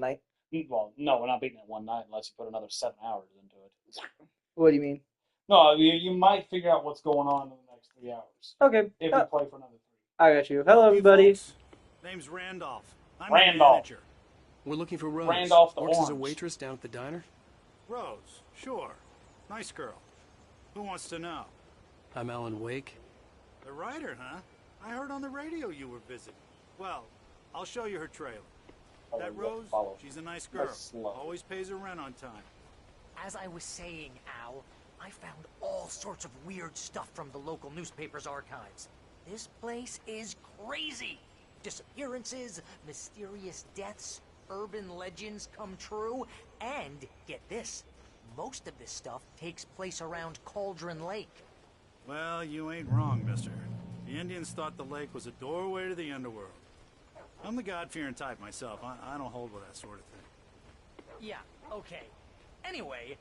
night. Well, no, we're not beating it one night unless you put another 7 hours into it. What do you mean? No, you might figure out what's going on in the next 3 hours Okay. if you play for another I got you. Hello, everybody. Name's Randolph. I'm the Randolph. manager. We're looking for Rose. Randolph the Works as a Orange. waitress down at the diner. Rose, sure. Nice girl. Who wants to know? I'm Alan Wake. The writer, huh? I heard on the radio you were visiting. Well, I'll show you her trailer. Oh, That you have to Rose, follow. she's a nice girl. That's slow. Always pays her rent on time. As I was saying, Al, I found all sorts of weird stuff from the local newspaper's archives. This place is crazy. Disappearances, mysterious deaths, urban legends come true, and, get this, most of this stuff takes place around Cauldron Lake. Well, you ain't wrong, mister. The Indians thought the lake was a doorway to the underworld. I'm the God-fearing type myself. I don't hold with that sort of thing. Yeah, okay. Anyway,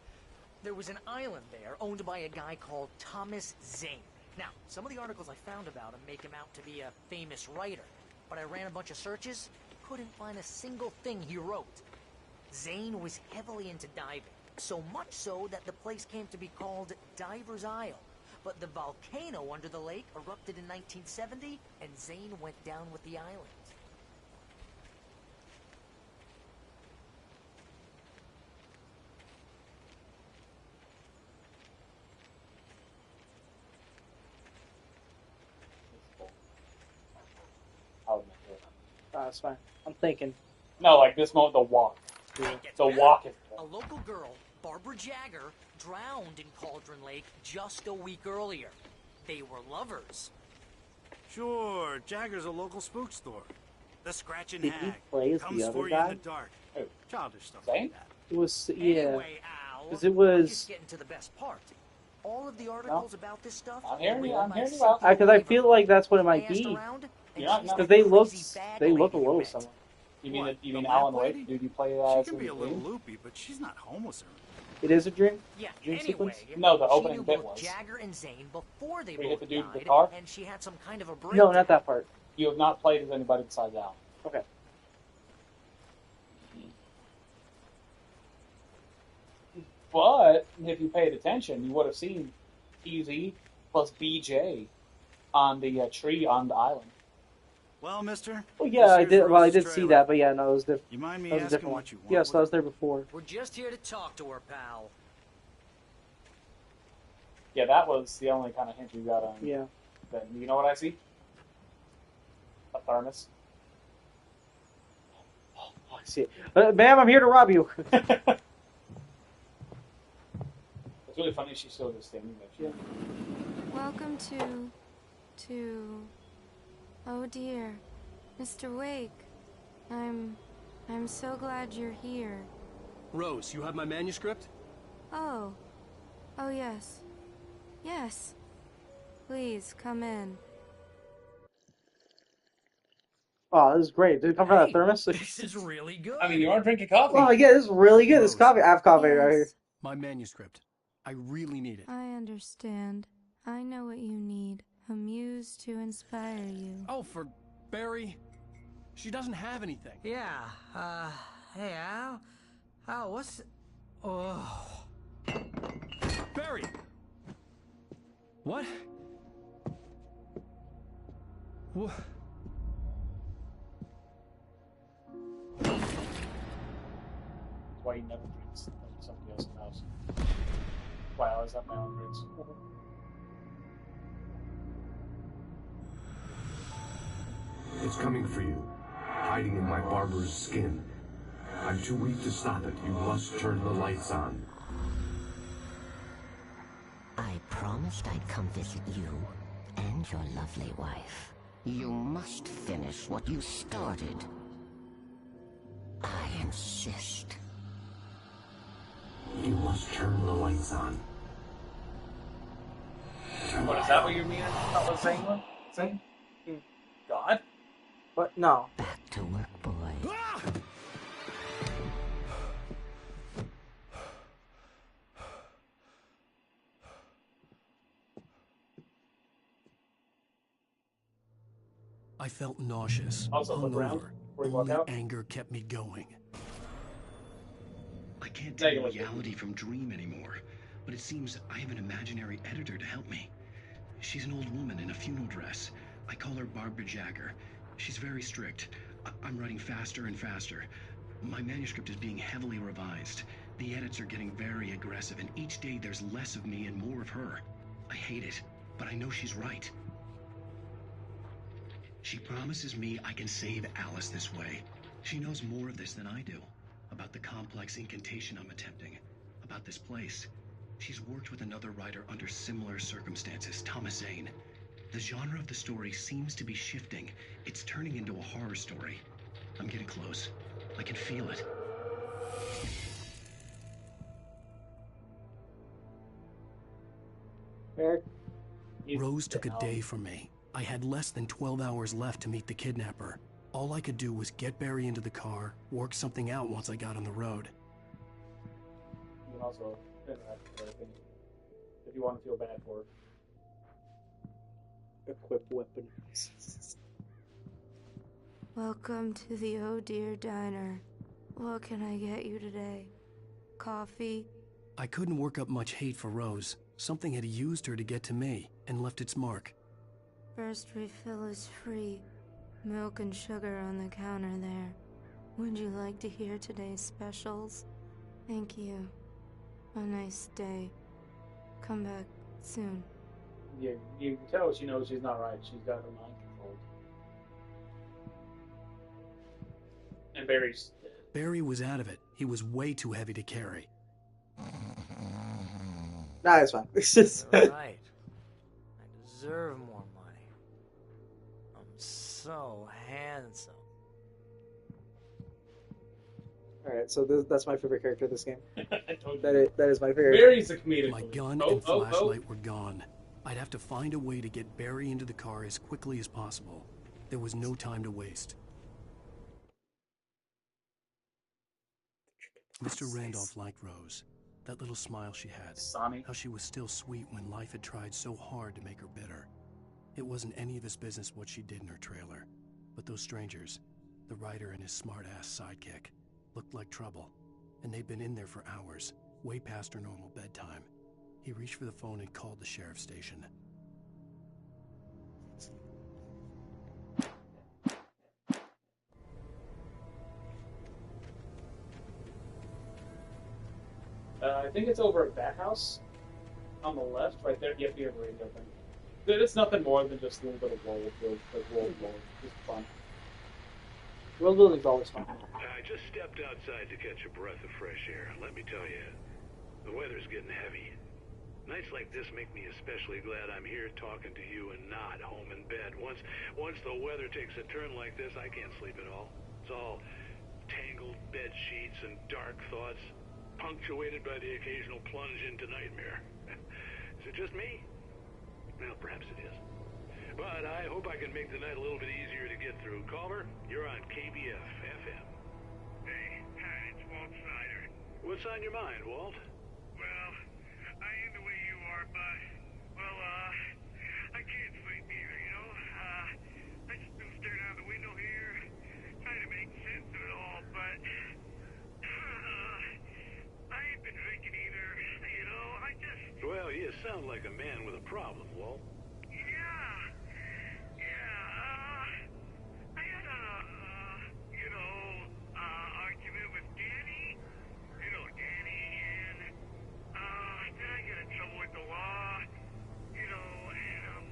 there was an island there owned by a guy called Thomas Zane. Now, some of the articles I found about him make him out to be a famous writer, but I ran a bunch of searches, couldn't find a single thing he wrote. Zane was heavily into diving, so much so that the place came to be called Diver's Isle. But the volcano under the lake erupted in 1970, and Zane went down with the island. I would make it. That's fine. I'm thinking. No, like this moment, the walk. It gets The better. walk is A local girl, Barbara Jagger, drowned in Cauldron Lake just a week earlier. They were lovers. Sure, Jagger's a local spook store. The Scratch and Did he Hag. play as Comes the other for you guy? in the dark. Who? Childish stuff Zane? like that. It was yeah. Anyway, Al, 'Cause it I'm was- just getting to the best part. All of the articles about this stuff. I'm hearing were you, written I'm by hearing you simple out. Because I feel like that's what it I might asked be. around, and Yeah, she's no. Because the they look, crazy bag they look a lady you little met. similar. You mean What, you the mean lamp Alan lady? Wake? Dude, you play She as can in be the a little game? loopy, but she's not homeless or anything. It is a dream. Yeah, Dream anyway, sequence? No, the she opening knew bit both was. Jagger and Zane before they Where you hit both the dude with the died, car? and she had some kind of a breakdown. No, not that part. You have not played as anybody besides Alan. Okay. But if you paid attention, you would have seen TZ plus BJ on the tree on the island. Well, mister. Well, yeah, this I here's did. Well, I Rose's did see trailer. that, but yeah, no, it was different. You mind me That was a asking different one. what you want? Yes, with I was it? there before. We're just here to talk to her, pal. Yeah, that was the only kind of hint you got on. Yeah. Then you know what I see? A thermos. Oh, I see it. Ma'am, I'm here to rob you. It's really funny she's still just standing there. Welcome to... Oh dear. Mr. Wake. I'm so glad you're here. Rose, you have my manuscript? Oh. Oh yes. Yes. Please, come in. Oh, this is great. Did it come from that Hey, thermos? This is really good. I mean, you are drinking coffee. Oh, yeah, this is really good. This Rose. coffee. I have coffee right here. Yes, My manuscript. I really need it. I understand. I know what you need. A muse to inspire you. Oh, for Barry. She doesn't have anything. Yeah, hey, Al? Al, what's... Oh... Barry! What? What? That's why he never drinks like somebody else's house. Why I always have my own drinks. It's coming for you, hiding in my barber's skin. I'm too weak to stop it. You must turn the lights on. I promised I'd come visit you and your lovely wife. You must finish what you started. I insist. You must turn the lights on. What is that? What you mean? That was saying? Saying? God? But no. Back to work, boy. I felt nauseous, Also, look around hungover. before you walk Only out. anger kept me going. can't tell reality from dream anymore, but it seems I have an imaginary editor to help me. She's an old woman in a funeral dress. I call her Barbara Jagger. She's very strict. I'm writing faster and faster. My manuscript is being heavily revised. The edits are getting very aggressive, and each day there's less of me and more of her. I hate it, but I know she's right. She promises me I can save Alice this way. She knows more of this than I do. About the complex incantation I'm attempting. About this place. She's worked with another writer under similar circumstances, Thomas Zane. The genre of the story seems to be shifting. It's turning into a horror story. I'm getting close. I can feel it. Eric? Rose took a day from me. I had less than 12 hours left to meet the kidnapper. All I could do was get Barry into the car, work something out once I got on the road. You can also interact with everything if you want to feel bad for it. Equip weapon. Welcome to the Oh Dear Diner. What can I get you today? Coffee? I couldn't work up much hate for Rose. Something had used her to get to me and left its mark. First refill is free. Milk and sugar on the counter there. Would you like to hear today's specials? Thank you. A nice day. Come back soon. You can tell she knows she's not right. She's got her mind controlled. And Barry's dead. Barry was out of it. He was way too heavy to carry. Nah, it's fine. It's just... You're right. I deserve more money. I'm so handsome. Alright, so that's my favorite character of this game. I told you. That is my favorite. Barry's a comedic. My gun and flashlight were gone. I'd have to find a way to get Barry into the car as quickly as possible. There was no time to waste. Mr. Randolph liked Rose. That little smile she had. Sonny. How she was still sweet when life had tried so hard to make her bitter. It wasn't any of his business what she did in her trailer. But those strangers, the writer and his smart-ass sidekick, looked like trouble. And they'd been in there for hours, way past her normal bedtime. He reached for the phone and called the sheriff's station. I think it's over at that house on the left, right there. Yep, you have a radio thing. It's nothing more than just a little bit of world building. Just fun. World building's always fun. I just stepped outside to catch a breath of fresh air, and let me tell you, the weather's getting heavy. Nights like this make me especially glad I'm here talking to you and not home in bed. Once the weather takes a turn like this, I can't sleep at all. It's all tangled bed sheets and dark thoughts, punctuated by the occasional plunge into nightmare. Is it just me? Well, perhaps it is. But I hope I can make the night a little bit easier to get through. Calmer, you're on KBF FM. Hey, hi, it's Walt Snyder. What's on your mind, Walt? Well, I am the way you are, but, well, I can't sleep either, you know? I just been staring out the window here, trying to make sense of it all, but, I ain't been drinking either, you know? Well, you sound like a man with a problem, Walt. I had a, argument with Danny. You know Danny, and, then I get in trouble with the law, you know, and,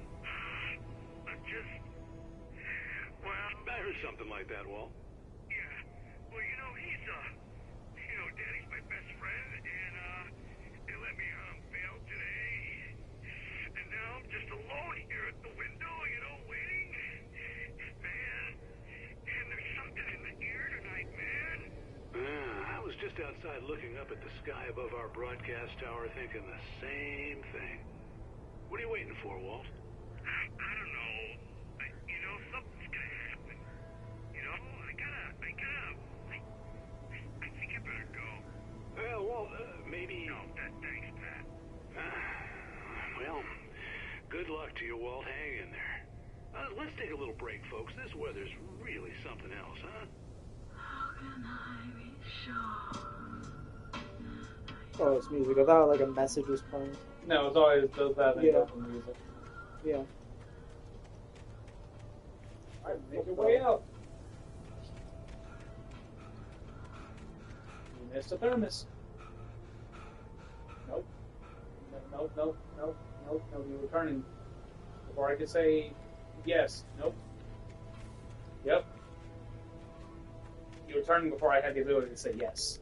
I'm just, well... I heard something like that, Walt. Yeah, well, you know, Danny's my best friend, and, they let me, bail today, and now I'm just alone here at the window, you know, waiting, man, and there's something in the air tonight, man. I was just outside looking up at the sky above our broadcast tower thinking the same thing. What are you waiting for, Walt? I don't know. You know, something's gonna happen. You know, I think I better go. Well, Walt, maybe... No, thanks, Pat. Well, good luck to you, Walt. Hang in there. Let's take a little break, folks. This weather's really something else, huh? How can I be sure Oh, it's music. I thought like a message was playing. No, it's always does that thing Yeah. from music. Yeah. Alright, make your way out. You missed a thermos. Nope. Nope. You were turning before I could say yes. Nope. Yep. You were turning before I had the ability to say yes.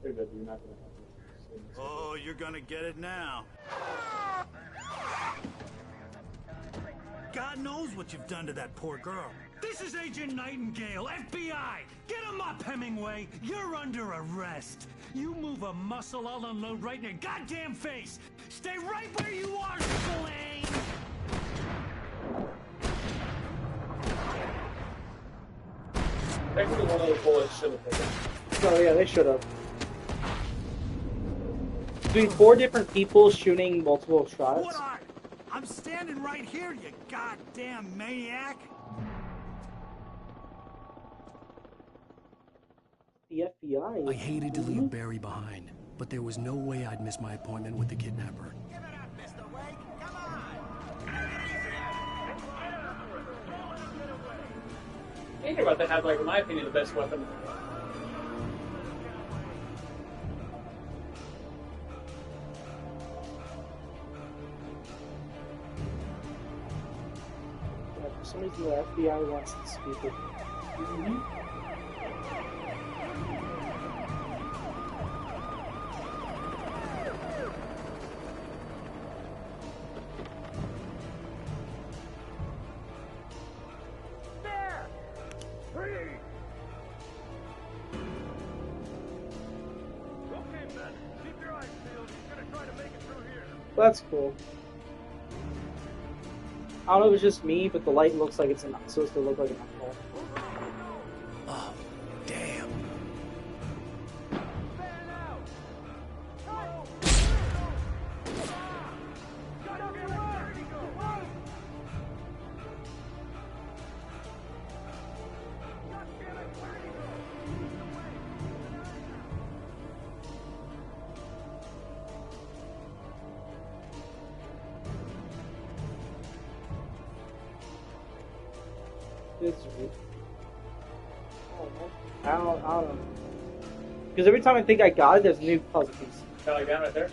You're good. You're not going to have to. Oh, you're gonna get it now. God knows what you've done to that poor girl. This is Agent Nightingale, FBI! Get him up, Hemingway! You're under arrest! You move a muscle, I'll unload right in your goddamn face! Stay right where you are, Slane! Technically, one of the bullets should have taken. Oh yeah, they should have. Between 4 different people shooting multiple shots. What are? I'm standing right here, you goddamn maniac! The FBI. I hated to leave Barry behind, but there was no way I'd miss my appointment with the kidnapper. Ain't about to have, like, in my opinion, the best weapon. Yeah, for some reason, the FBI wants to speak with me. That's cool. I don't know if it's just me, but the light looks like it's supposed to look like an alcohol. Oh, damn. I don't know. Because every time I think I got it, there's a new puzzle piece. Got like that right there?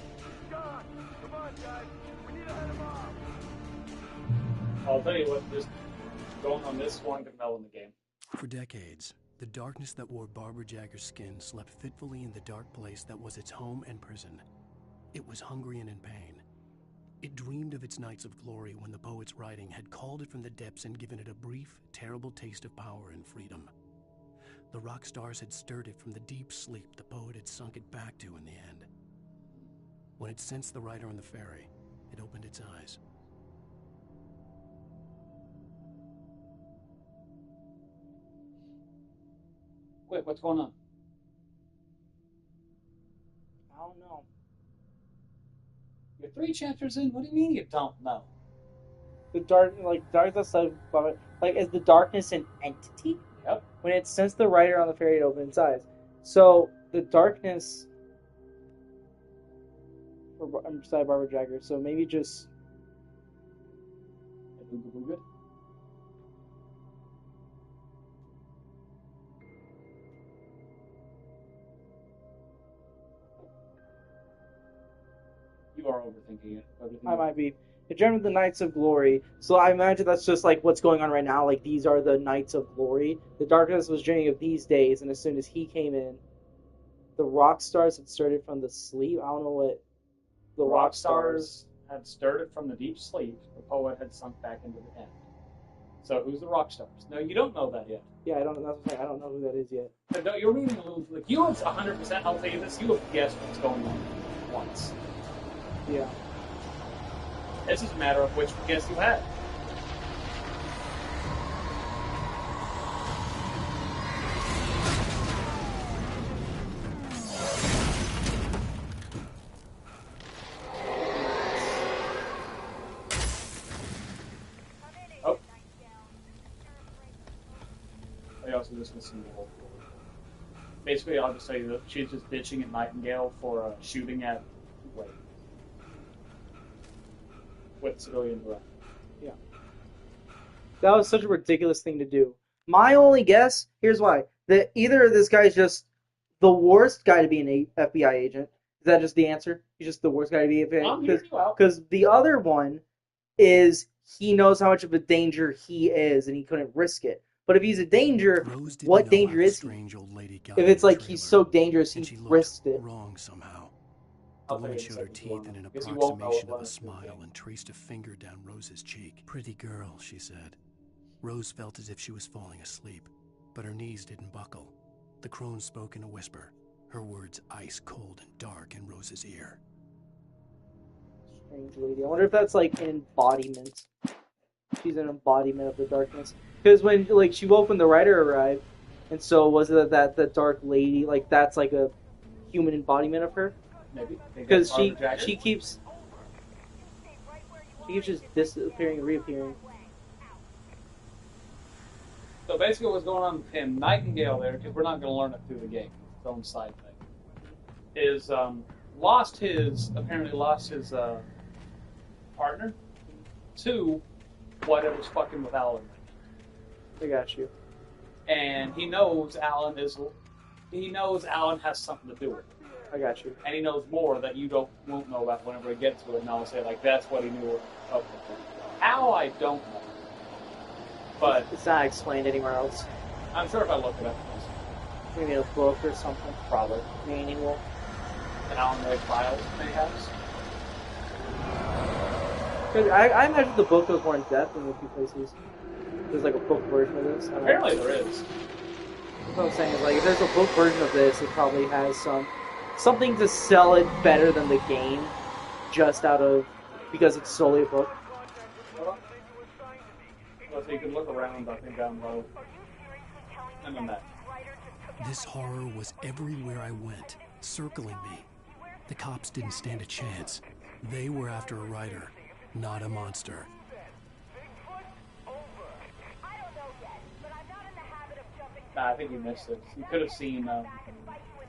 I'll tell you what, just going on this one could melt in the game. For decades, the darkness that wore Barbara Jagger's skin slept fitfully in the dark place that was its home and prison. It was hungry and in pain. It dreamed of its nights of glory when the poet's writing had called it from the depths and given it a brief, terrible taste of power and freedom. The rock stars had stirred it from the deep sleep the poet had sunk it back to in the end. When it sensed the writer on the ferry, it opened its eyes. Wait, what's going on? I don't know. You're 3 chapters in? What do you mean you don't know? The darkness of is the darkness an entity? Yep. When it sensed the writer on the ferry, it opened its eyes. So the darkness. I'm beside Barbara Jagger, so maybe just. You are overthinking it. I might be. It dreamt of the Knights of Glory. So I imagine that's just like what's going on right now. Like these are the Knights of Glory. The darkness was dreaming of these days, and as soon as he came in, the rock stars had started from the sleep. I don't know what the rock stars had stirred it from the deep sleep. The poet had sunk back into the end. So who's the rock stars? No, you don't know that yet. Yeah, I don't. That's what I'm saying. I don't know who that is yet. No, you're reading a little. Like you have 100%. I'll tell you this. You have guessed what's going on once. Yeah. This is a matter of which guess you had. also just missing the whole. Basically, I'll just say that she's just bitching at Nightingale for shooting at Wade with civilians around. Yeah. That was such a ridiculous thing to do. My only guess, here's why: that either this guy's just the worst guy to be an FBI agent. Is that just the answer? He's just the worst guy to be an FBI agent. Because the other one is he knows how much of a danger he is, and he couldn't risk it. But if he's a danger, what danger is he? If it's like he's so dangerous, he risked it. Wrong somehow. The woman showed her teeth in an approximation of a smile and traced a finger down Rose's cheek. Pretty girl, she said. Rose felt as if she was falling asleep, but her knees didn't buckle. The crone spoke in a whisper, her words ice cold and dark in Rose's ear. Strange lady. I wonder if that's like an embodiment. She's an embodiment of the darkness. Because when like she woke when the writer arrived, and so was it that the dark lady, like that's like a human embodiment of her? Maybe. Because she keeps just disappearing and reappearing. So basically what's going on with him, Nightingale there, because we're not going to learn it through the game, it's its own side thing, is apparently lost his partner to whatever's fucking with Alan. I got you. And he knows Alan has something to do with it. I got you. And he knows more that you won't know about whenever we get to it, and I'll say, like, that's what he knew of. How, I don't know. But it's not explained anywhere else. I'm sure if I look it up, maybe a book or something. Probably. Manual. An Alan Wake Files, perhaps. I imagine the book goes more in depth in a few places. There's like a book version of this. Apparently there is. What I'm saying is, like, if there's a book version of this, it probably has something to sell it better than the game, just because it's solely a book. Well, so you can look around, I think, down low. And then that. This horror was everywhere I went, circling me. The cops didn't stand a chance. They were after a writer, not a monster. Nah, I think you missed it. You could have seen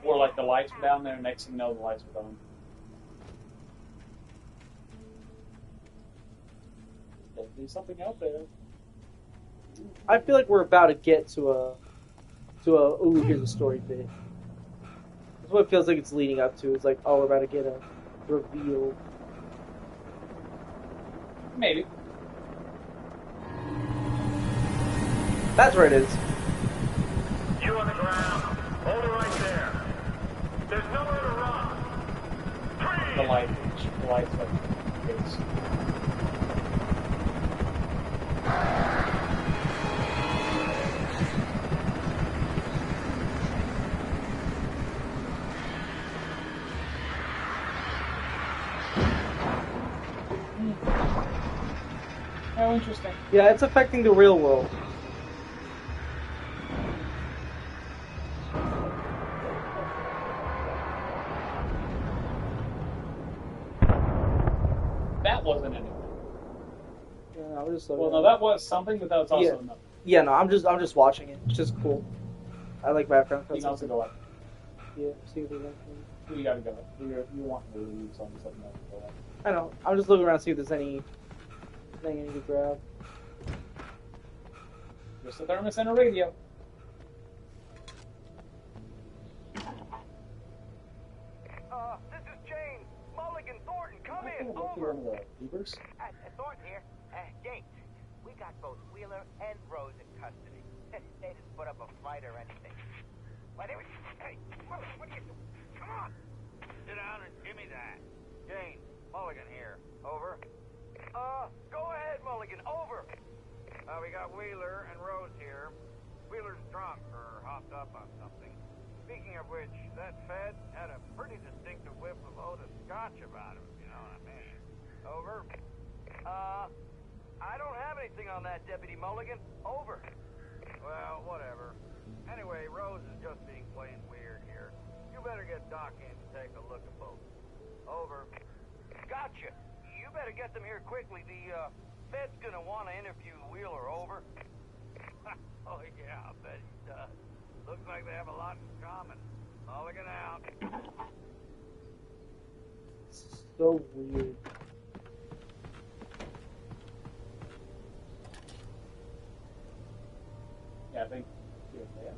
where like the lights were down there, next thing you know the lights were on. There's something out there. I feel like we're about to get to a ooh, here's a story bit. That's what it feels like it's leading up to. It's like, oh, we're about to get a reveal. Maybe. That's where it is. You on the ground. Hold it right there. There's nowhere to run. Freeze! The lights like it's. Oh, interesting. Yeah, it's affecting the real world. That wasn't anything. Yeah, I'm just well, no, that was something, but that was also nothing. Yeah, no, I'm just watching it. It's just cool. I like background. You can also go up. Yeah, see if there's anything. You gotta go. You want to leave something else. Go up. I know. I'm just looking around to see if there's anything I need to grab. Just a thermos and a radio. This is James. Mulligan, Thornton, come in. Over. One of the Beavers. Thornton here. James, we got both Wheeler and Rose in custody. They didn't put up a fight or anything. Why, they were... Hey, what are you doing? Come on. Sit down and give me that. James, Mulligan here. Over. Go ahead, Mulligan. Over. We got Wheeler and Rose here. Wheeler's drunk or hopped up on something. Speaking of which, that Fed had a pretty distinctive whiff of Otis Scotch about him, if you know what I mean. Over. I don't have anything on that, Deputy Mulligan. Over. Well, whatever. Anyway, Rose is just being plain weird here. You better get Doc in to take a look at both. Over. Gotcha. You better get them here quickly. The Fed's gonna want to interview Wheeler. Over. Oh, yeah, I bet he does. Looks like they have a lot in common. Mulligan out. So weird. Yeah, I think. Yeah.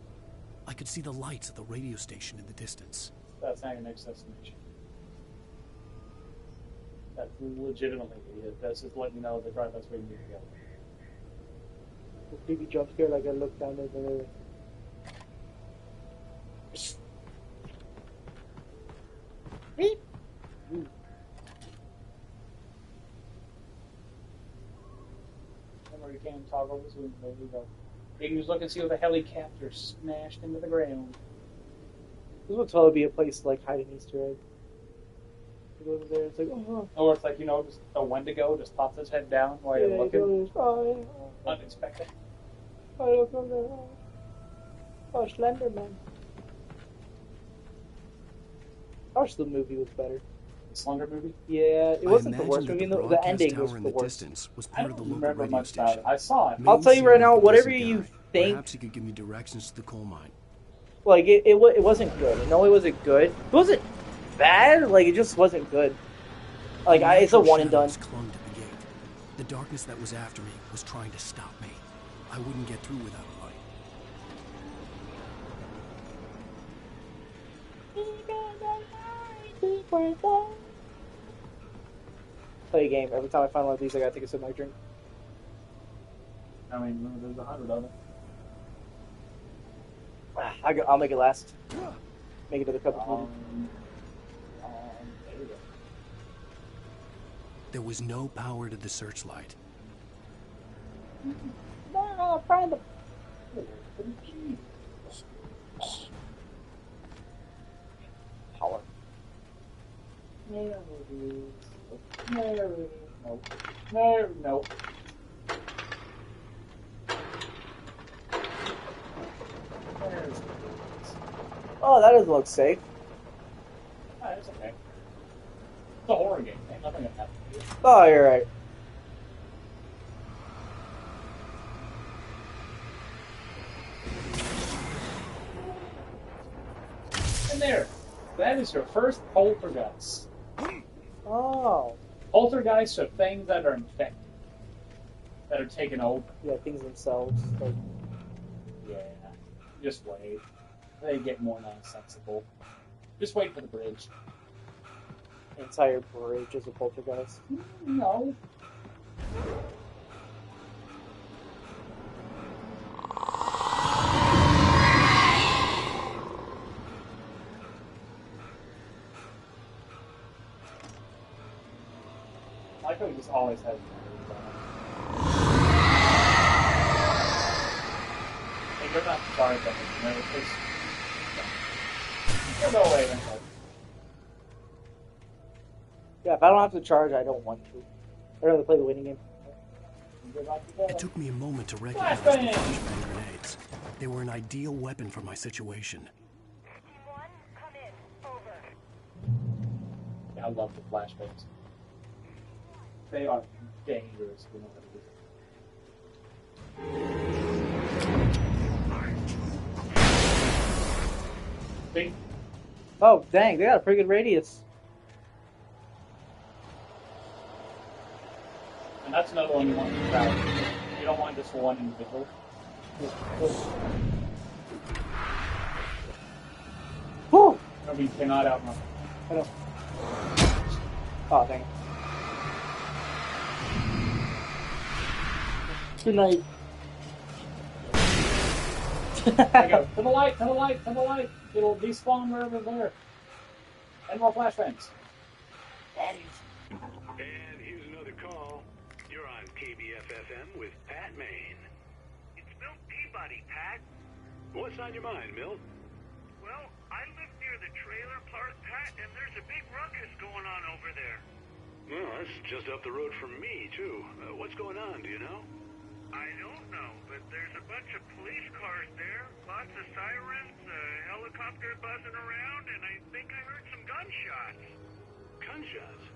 I could see the lights of the radio station in the distance. That's not your next destination. That's legitimately it. That's just letting you know that's where you need to go. The creepy jump scare, like I looked down there and beep. Remember, you can't toggle this window. There you go. You can just look and see what the helicopter smashed into the ground. This would totally be a place to like hide an Easter egg. You go over there, it's like, oh. Or it's like, just a Wendigo just pops its head down while you're looking. Unexpected. Oh, look over there. Oh, Slenderman. I wish the movie was better. The Slender movie? Yeah, it wasn't the worst movie. The ending was the worst. I don't remember much about it. I saw it. I'll tell you right now, whatever you think. Perhaps he could give me directions to the coal mine. Like, it wasn't good. No, it wasn't good. It wasn't bad. Like, it just wasn't good. Like, it's a one and done. Clung to the gate. The darkness that was after me was trying to stop me. I wouldn't get through without a light. Play a game. Every time I find one of these, I gotta take a sip of my drink. I mean, there's 100 of them. I'll make it last. Make it to the cup of tea. There we go. There was no power to the searchlight. No, find them. Power. No. Oh, that doesn't look safe. It's okay. It's a horror game. Ain't nothing gonna happen to you. Oh, you're right. And there. That is your first poltergeist. Oh. Poltergeists are things that are infected. That are taken over. Yeah, things themselves. Like... Yeah. Just wait. They get more nonsensical. Just wait for the bridge. Entire bridge is a poltergeist. No. I feel like this always has. Hey, you're not sorry, but there's no way. Yeah, if I don't have to charge, I don't want to. I'd rather play the winning game. It took me a moment to recognize the flashbang grenades. They were an ideal weapon for my situation. Yeah, I love the flashbangs. They are dangerous. You know what it is. See? Oh, dang, they got a pretty good radius. And that's another one you want to crowd. You don't want just one individual. Whew! I mean, you cannot outrun. I know. Oh, dang it. Good night. There you go. To the light, to the light, to the light. It'll despawn wherever there. And more flashbangs. And here's another call. You're on KBFFM with Pat Maine. It's Milt Peabody, Pat. What's on your mind, Milt? Well, I live near the trailer park, Pat, and there's a big ruckus going on over there. Well, that's just up the road from me, too. What's going on, do you know? I don't know, but there's a bunch of police cars there, lots of sirens, a helicopter buzzing around, and I think I heard some gunshots. Gunshots?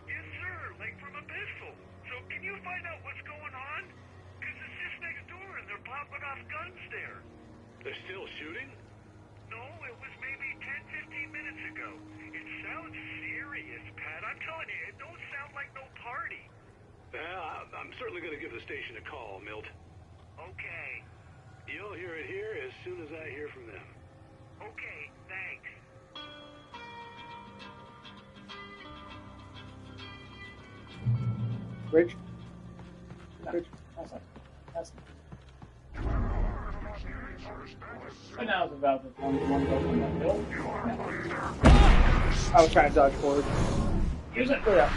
Yes, sir, like from a pistol. So can you find out what's going on? Because it's just next door and they're popping off guns there. They're still shooting? No, it was maybe 10, 15 minutes ago. It sounds serious, Pat. I'm telling you, it don't sound like no party. Well, I'm certainly going to give the station a call, Milt. Okay. You'll hear it here as soon as I hear from them. Okay, thanks. Rich? Rich? That's and now it's about the one goes on that hill. I was trying to dodge forward. Use it. Oh, yeah.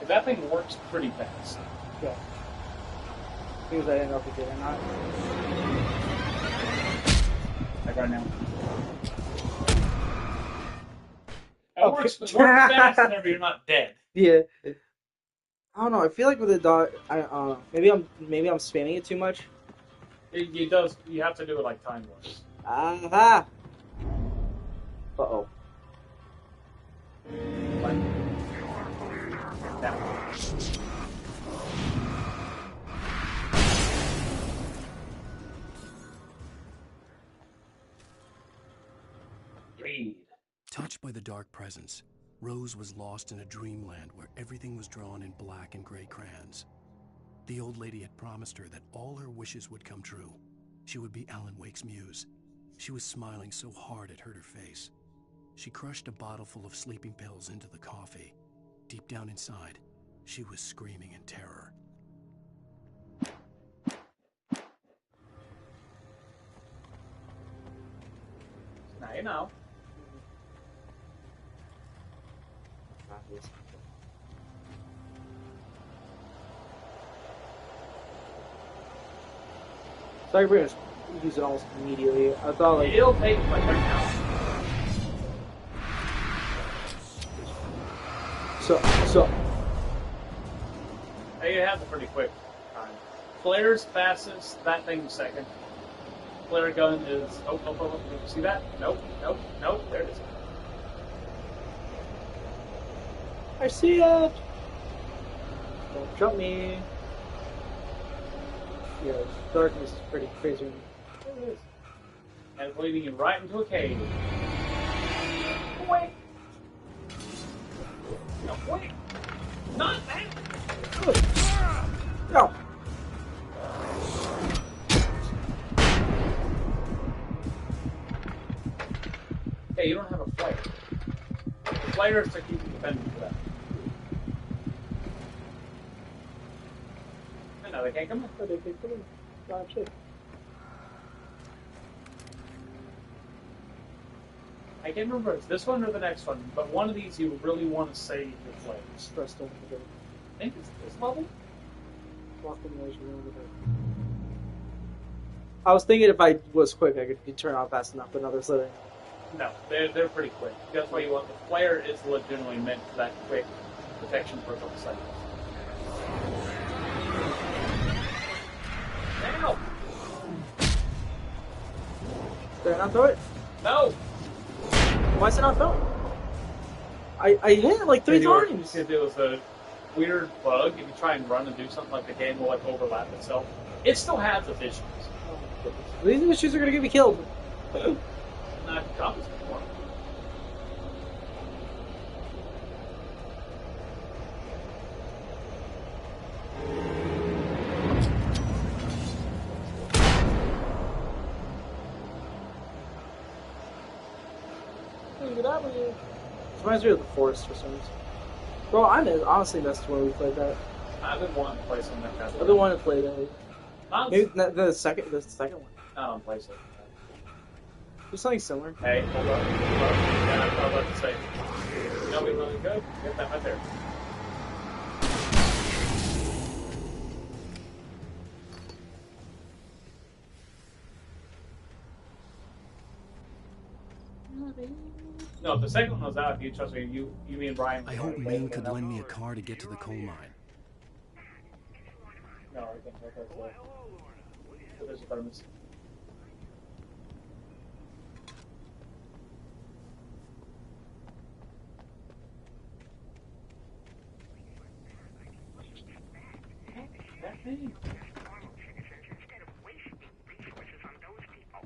That thing works pretty fast. Yeah. Because I didn't know if it did or not. I got it now. It works fast whenever you're not dead. Yeah. I don't know. I feel like with the dog, maybe I'm spamming it too much. It does. You have to do it like time wise. Aha! Uh-oh. Now. Read. Touched by the dark presence, Rose was lost in a dreamland where everything was drawn in black and gray crayons. The old lady had promised her that all her wishes would come true. She would be Alan Wake's muse. She was smiling so hard it hurt her face. She crushed a bottle full of sleeping pills into the coffee. Deep down inside, she was screaming in terror. Now you know. So I pretty much use it almost immediately. I thought like it'll take like right now. So. Hey, it has a pretty quick time. Flare's fastest. That thing's second. Flare gun is. Oh. Did you see that? Nope. There it is. I see it. Don't jump me. Yeah, darkness is pretty crazy. There it is. And it's leading you right into a cave. Wait. No, wait. Not that. No. Hey, you don't have a flare. The flare is to keep you defending for that. I know they can't come in. But they can come in. Not shit. I can't remember if it's this one or the next one, but one of these you really want to save your flare. Press don't forget. I think it's this level. I was thinking if I was quick, I could turn off fast enough, but no, there's literally. No, they're pretty quick. That's why you want the flare is legitimately meant for that quick protection for a couple seconds. Now! Did I not throw it? No! Why is it not throwing? I hit it like 3 times. If it was a weird bug, if you try and run and do something like the game will like overlap itself, it still has its issues. These issues are gonna get me killed. Not copies before. Reminds me of the forest for some reason. Bro, I honestly missed when we played that. I've been wanting to play something like that. I've been wanting to play that. Maybe the second one. I don't play something There's something similar. Hey, hold up. Yeah, I was about to say. You know, we really good. Get that right there. No, if the second one was out, if you trust me, you me and Brian. I hope Maine could lend me a car to get to the coal mine. No, I can't take that. So there's a thermos. normal citizens instead of wasting resources on those people.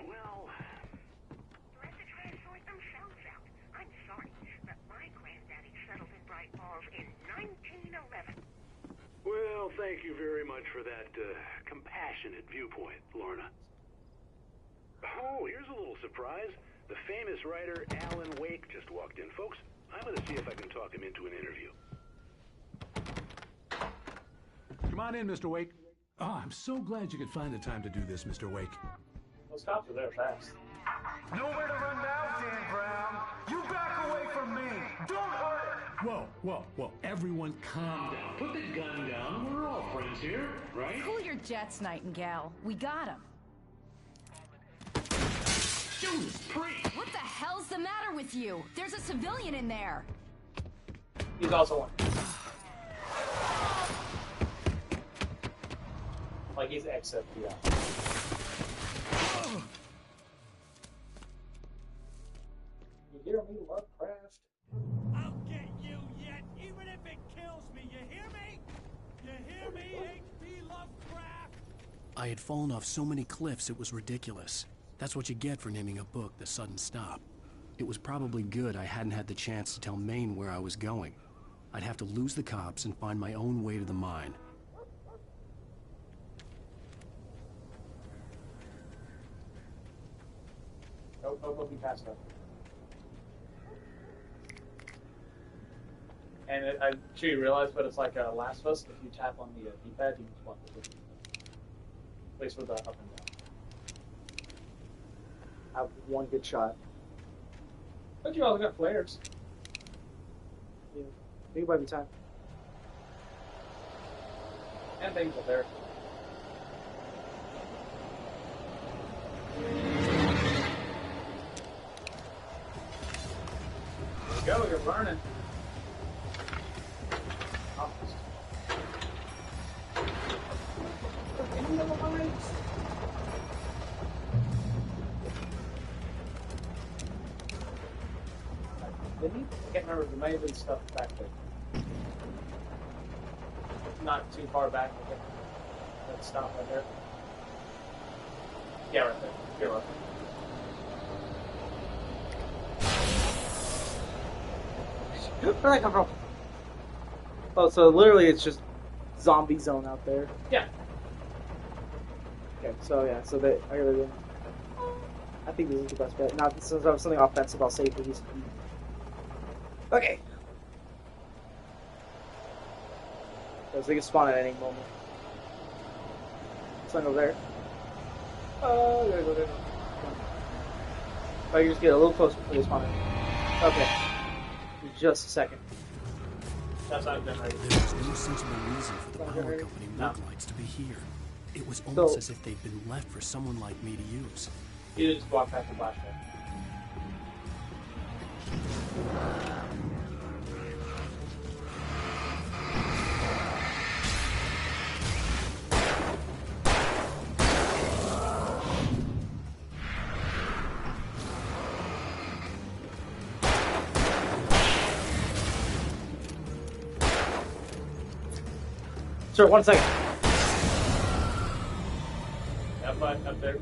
Well, They'll have to try to sort themselves out. I'm sorry, but my granddaddy settled in Bright Falls in 1911. well, thank you very much for that compassionate viewpoint, Lorna. Oh, here's a little surprise. The famous writer Alan Wake just walked in, folks. I'm going to see if I can talk him into an interview. Come on in, Mr. Wake. Oh, I'm so glad you could find the time to do this, Mr. Wake. Those cops are there fast. Nowhere to run now, Dan Brown. You back away from me. Don't hurt it. Whoa. Everyone calm down. Put the gun down. We're all friends here, right? Cool your jets, Nightingale. We got him. Judas Priest! What the hell's the matter with you? There's a civilian in there. He's also one. Like he's ex-FBI. You hear me, Lovecraft? I'll get you yet, even if it kills me. You hear me? You hear me, H.P. Lovecraft? I had fallen off so many cliffs it was ridiculous. That's what you get for naming a book The Sudden Stop. It was probably good I hadn't had the chance to tell Maine where I was going. I'd have to lose the cops and find my own way to the mine. Nope, he passed up. And I'm sure you realize, but it's like Last of Us. If you tap on the D-pad, you can swap it. At least with the up and down. I have one good shot. But you all got flares. Yeah. I think it might be time. And things are there. There you go, you're burning. Almost. Into the lights. Didn't he? I can't remember. There may have been stuff back there. Not too far back. Let's stop right there. Yeah, right there. You're right. Where'd that come from? Oh, so literally it's just zombie zone out there. Yeah. Okay, so yeah, so they I think this is the best bet. Not since I was something offensive, I'll save these. Okay. So they can spawn at any moment. Sun over there. Oh, there you go, there. Oh, you just get a little closer before they spawn in. Okay. Just a second. That's not been ready. There was no sensible reason for the power company work lights to be here. It was almost as if they'd been left for someone like me to use. You just walk past the flashlight. Sir, 1 second. Up there.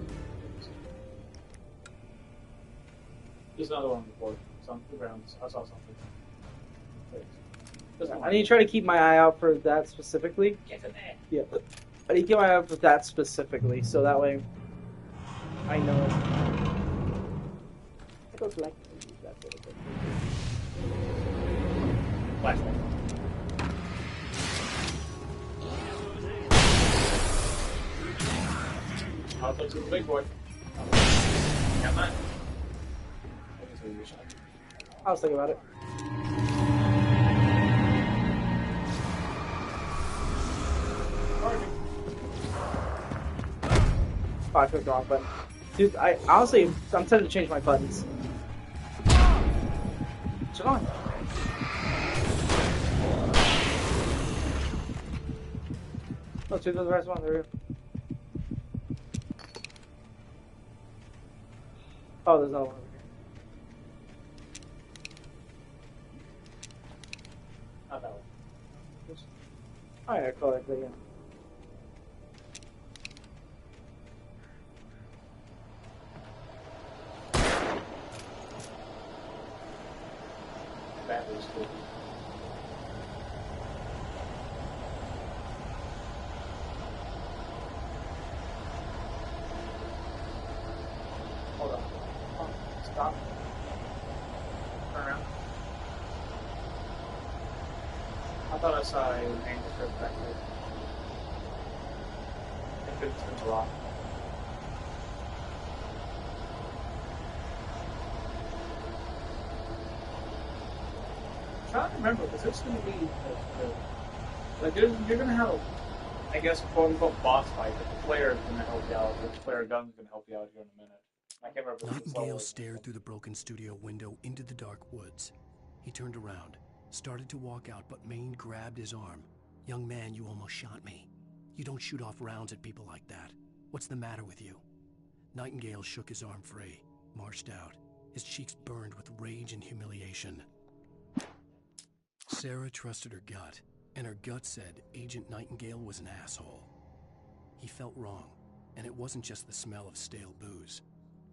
There's another one on the board. Some the ground. I saw something. I need to try to keep my eye out for that specifically. Get in there. Yeah. I need to keep my eye out for that specifically, so that way I know. I don't like to use that sort of thing. Flashlight. I'll take the big boy. Got mine. I was thinking about it. Oh, I clicked the wrong button. Dude, I honestly, I'm tempted to change my buttons. What's on? Oh, two goes the rest one. There we go. Oh, there's another one over here. Not that one. Alright, I call it again. Stop. Turn around. I thought I saw a angle strip back there. I think it's in the rock. I'm trying to remember, because there's going to be like you're going to have, I guess, quote unquote boss fight, but the player is going to help you out. The player gun's going to help you out here in a minute. I can't remember. Nightingale stared through the broken studio window into the dark woods. He turned around, started to walk out, but Maine grabbed his arm. "Young man, you almost shot me. You don't shoot off rounds at people like that. What's the matter with you?" Nightingale shook his arm free, marched out. His cheeks burned with rage and humiliation. Sarah trusted her gut, and her gut said Agent Nightingale was an asshole. He felt wrong, and it wasn't just the smell of stale booze.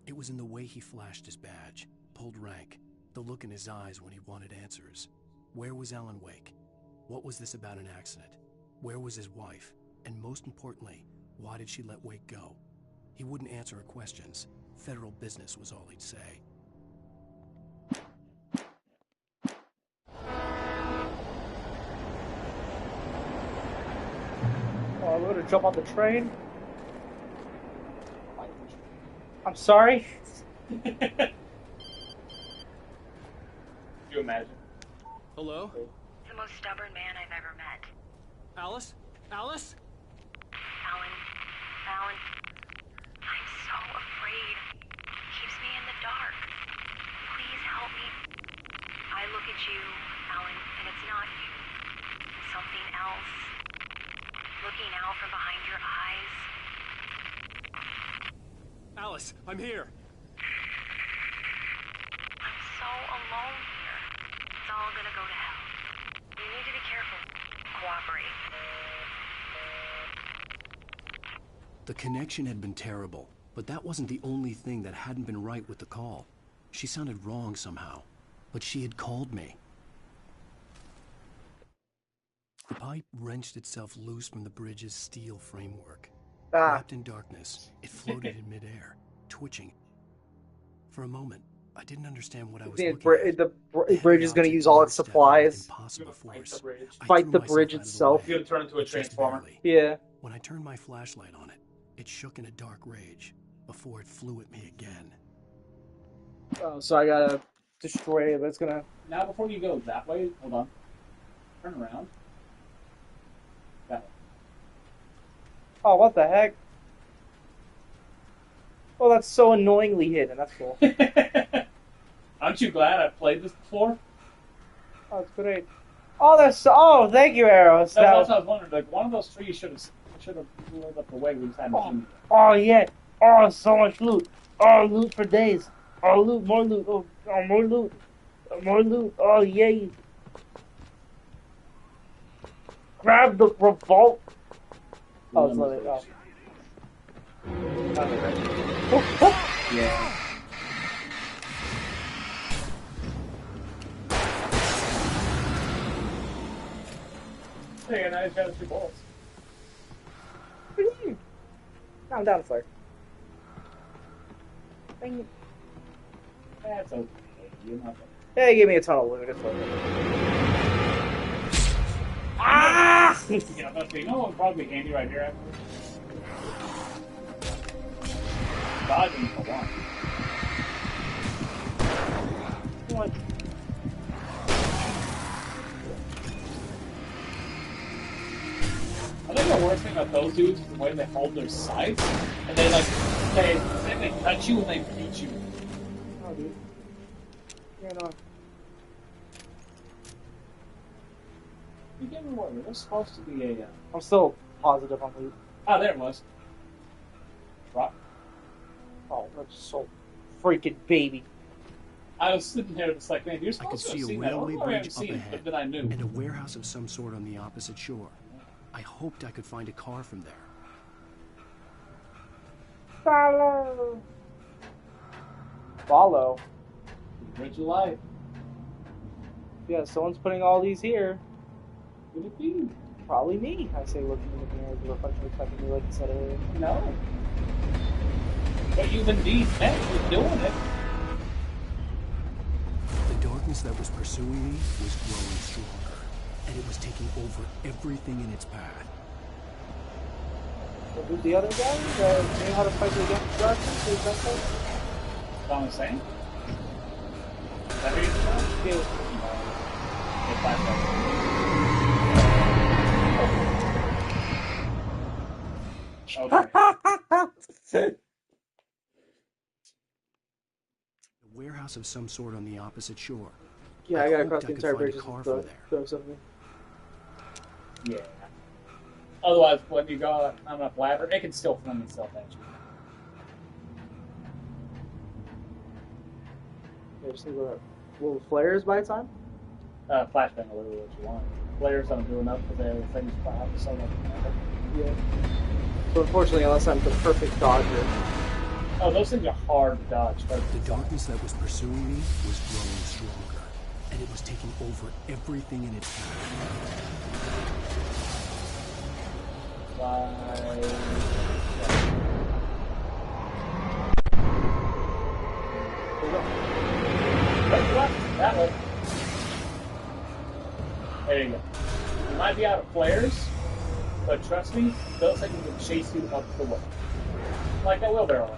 It was in the way he flashed his badge, pulled rank, the look in his eyes when he wanted answers. Where was Alan Wake? What was this about an accident? Where was his wife? And most importantly, why did she let Wake go? He wouldn't answer her questions. Federal business was all he'd say. Oh, I'm gonna jump on the train. I'm sorry. Could you imagine? Hello? The most stubborn man I've ever met. Alice? Alice? Alan, I'm so afraid. He keeps me in the dark. Please help me. I look at you, Alan, and it's not you. Something else. Looking out from behind your eyes. Alice, I'm here. I'm so alone here. It's all gonna go to hell. You need to be careful. Cooperate. The connection had been terrible, but that wasn't the only thing that hadn't been right with the call. She sounded wrong somehow, but she had called me. The pipe wrenched itself loose from the bridge's steel framework. Wrapped in darkness, it floated in midair, twitching. For a moment, I didn't understand what I was looking at. The bridge is going to use all its supplies. Impossible force. Fight the bridge itself. You're going to turn into a transformer. Yeah. When I turned my flashlight on it, it shook in a dark rage before it flew at me again. Oh, so I gotta destroy it, but it's gonna... Now, before you go that way, hold on. Turn around. That way. Oh, what the heck? Oh, that's so annoyingly hidden. That's cool. Aren't you glad I've played this before? Oh, it's great. Oh, that's... Oh, thank you, Arrows. That's what I was wondering. Like, one of those trees should have lit up the way we just had machine. Oh, yeah. Oh, so much loot. Oh, loot for days. Oh, loot, more loot. Oh, more loot. More loot. Oh, yay. Grab the revolt. Oh, it's lit. Oh. Yeah. Hey, and I just got 2 bullets. I'm down, sir. Dang it. That's okay. You're not Yeah, he gave me a ton of loot. It's okay. Ah! You know what would probably be handy right here after? Dodging for one. What? I think the worst thing about those dudes is the way they hold their sights, and they like they touch you and they beat you. Oh, dude. Yeah, no. You gave me what? There's supposed to be a. I'm still positive on loot. Oh, there it was. Rock. Oh, that's so freaking baby. I was sitting here just like, man, you're I supposed could to have see a seen that. I railway don't know why I haven't bridge up seen it, ahead, but then I knew. and a warehouse of some sort on the opposite shore. I hoped I could find a car from there. Follow. Follow. Bridge of life. Yeah, someone's putting all these here. Could it be? Probably me. I say looking in the mirror, the reflection reflecting me like you said earlier. No. But you've indeed met with doing it. darkness that was pursuing me was growing stronger, and it was taking over everything in its path. So who's the other guy that knew how to fight against darkness? Is that right? Tom is saying? Is that who you're talking about? A warehouse of some sort on the opposite shore. Yeah, I gotta hoped cross the could entire find a bridge car and from there. throw something. Yeah. Otherwise, when you go on a ladder, it can still fling itself at you. Yeah, just need little flares by time? Flashbang will literally what you want. Flares don't do enough because they have things fly so much. Yeah. So unfortunately, unless I'm the perfect dodger. Oh, those things are hard to dodge. The darkness that was pursuing me was growing stronger, and it was taking over everything in its path. That way. There you go. You might be out of flares, but trust me, those things will chase you up the way. Like that wheelbarrow.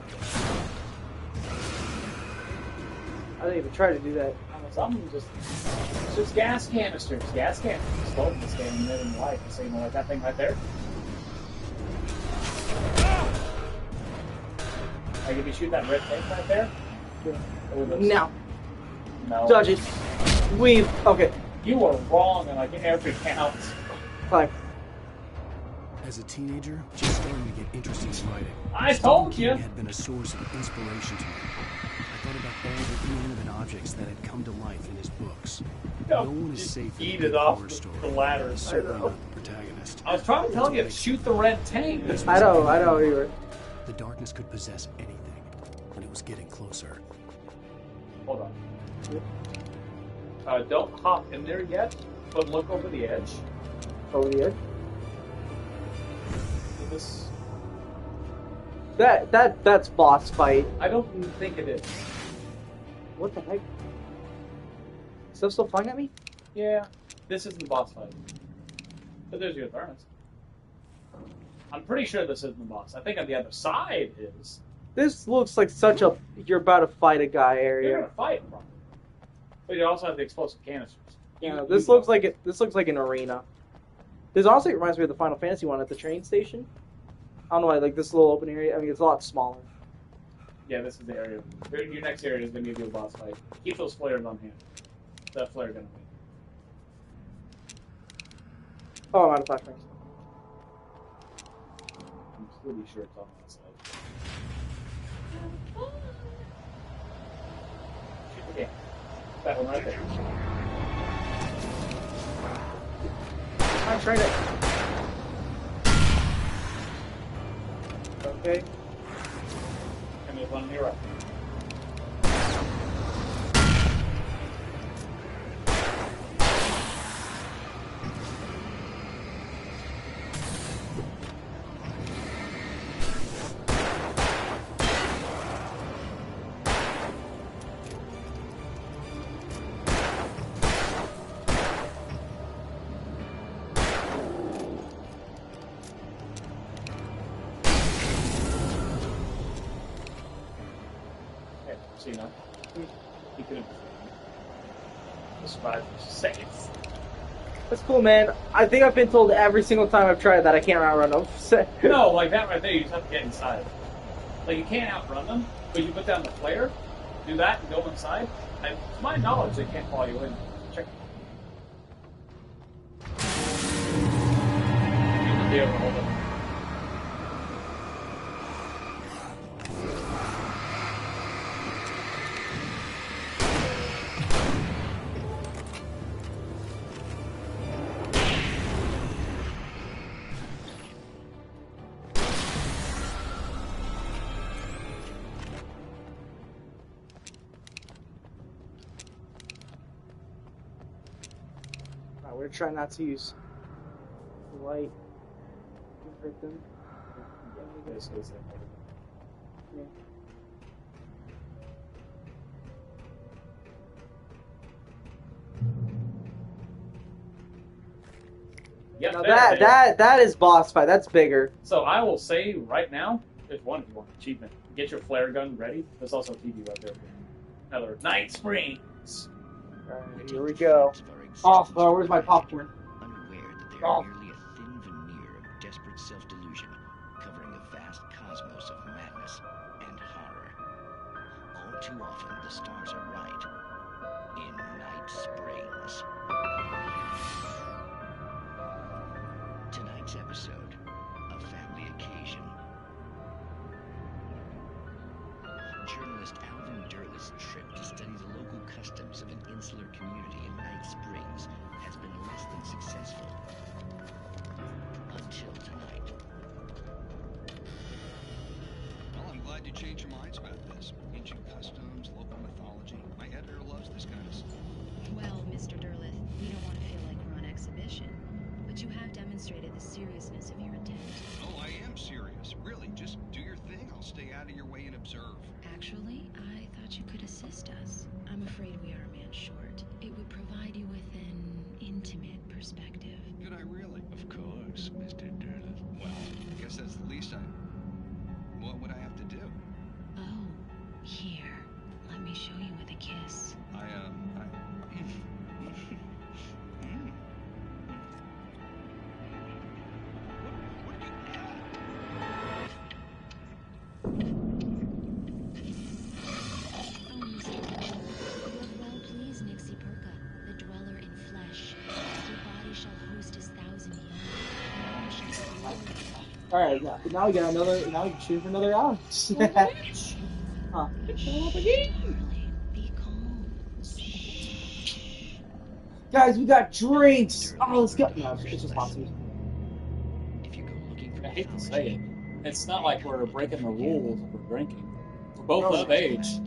I didn't even try to do that. Some just, it's just gas canisters. Gas canisters. Explode this game and live in life. So, you know, like that thing right there. Like if you shoot that red tank right there. Now. No. Dodge it. Weave. Okay. You were wrong in like every count. Fine. As a teenager, just starting to get interested in writing. I told you. King had been a source of inspiration to me. I thought about all the inanimate objects that had come to life in his books. No one is safe Eat in it a off horror story. the ladder. Certainly not the protagonist. I was trying to tell you to shoot the red tank. I know you were. The darkness could possess anything, and it was getting closer. Hold on. Don't hop in there yet, but look over the edge. Over the edge? This... That's boss fight. I don't think it is. What the heck? Stuff still flying at me? Yeah, this isn't the boss fight. But there's your thermos. I'm pretty sure this isn't the boss. I think on the other side is. This looks like such a you're about to fight a guy You're area. gonna fight him. But you also have the explosive canisters. Yeah, this looks like an arena. This honestly reminds me of the Final Fantasy one at the train station. I don't know why, like this little open area. I mean, it's a lot smaller. Yeah, this is the area. Your next area is gonna give you a boss fight. Keep those flares on hand. That flare gonna win. Oh, I'm out of flashbangs. I'm pretty sure it's on that side. Yeah. That one right there. I'm trying to. Okay. And there's one on your right. So, you know, he could have survived for seconds. That's cool, man. I think I've been told every single time I've tried that I can't outrun them. No, like that right there, you just have to get inside. Like, you can't outrun them, but you put down the flare, do that, and go inside. And to my knowledge, they can't follow you in. Check. You should be able to hold them. We're trying not to use light to hurt them. Yeah. Yep, Now there. that is boss fight. That's bigger. So I will say right now, there's one if you want an achievement. Get your flare gun ready. There's also a TV right there. Another Night Springs. Alright, here we go. Oh, where's my popcorn? Unaware that they are merely a thin veneer of desperate self-delusion, covering a vast cosmos of madness and horror. All too often, the stars are right. In Night Springs. Tonight's episode, a family occasion. Journalist Alvin Durleth's trip to study the local customs of an insular community in Night Springs has been less than successful. Until tonight. Well, I'm glad you changed your minds about this. Ancient customs, local mythology. My editor loves this kind of stuff. Well, Mr. Durleth, we don't want to feel like we're on exhibition, but you have demonstrated the seriousness of your intent. Oh, I am serious. Really, just do your thing. I'll stay out of your way and observe. Actually, I thought you could assist us. I'm afraid we are a man short. It would provide you with an intimate perspective. Could I really? Of course, Mr. Durleth. Well, I guess that's the least what would I have to do? Oh, here. Let me show you with a kiss. Alright, now we got another. Now we can shoot for another hour. Huh. Guys, we got drinks! Oh, let's go. No, it's just monsters. I hate to say it. It's not like we're breaking the rules if we're drinking. We're both of age.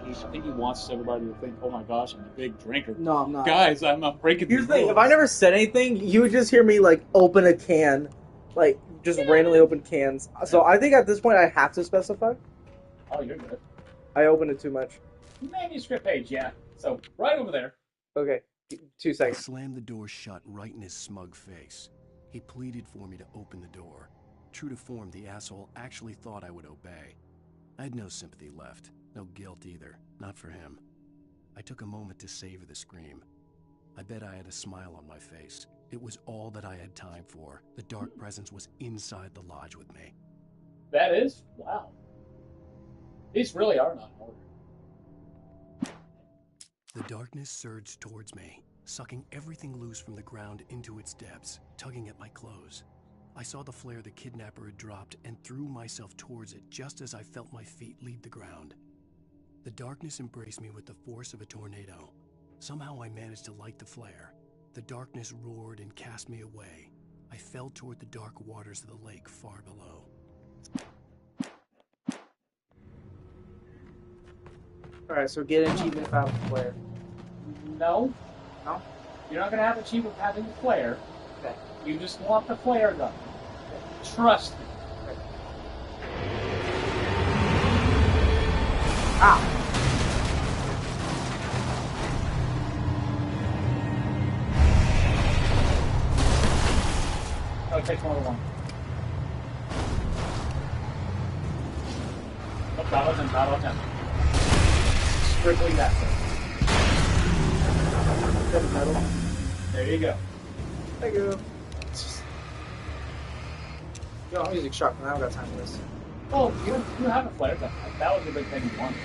I think he wants everybody to think, oh my gosh, I'm a big drinker. No, I'm not. Guys, I'm not breaking the Here's rules. the thing, if I never said anything, you would just hear me, like, open a can. Like, just randomly open cans. So I think at this point I have to specify. Oh, you're good. I opened it too much. Manuscript page, yeah. So, right over there. Okay, 2 seconds. I slammed the door shut right in his smug face. He pleaded for me to open the door. True to form, the asshole actually thought I would obey. I had no sympathy left, no guilt either, not for him. I took a moment to savor the scream. I bet I had a smile on my face. It was all that I had time for. The dark presence was inside the lodge with me. That is? Wow. These really are not in order. The darkness surged towards me, sucking everything loose from the ground into its depths, tugging at my clothes. I saw the flare the kidnapper had dropped and threw myself towards it just as I felt my feet leave the ground. The darkness embraced me with the force of a tornado. Somehow I managed to light the flare. The darkness roared and cast me away. I fell toward the dark waters of the lake far below. Alright, so get an achievement if I have a flare. No. No? You're not going to have achievement having the flare. Okay. You just want the flare gun. Okay. Trust me. Okay. Ah! Oh, it takes more than one. Oh, battle 10. Strictly that way. There you go. Thank you. Yo, I'm using shotgun. I don't got time for this. Oh, you have a flare gun. That was a big thing you wanted.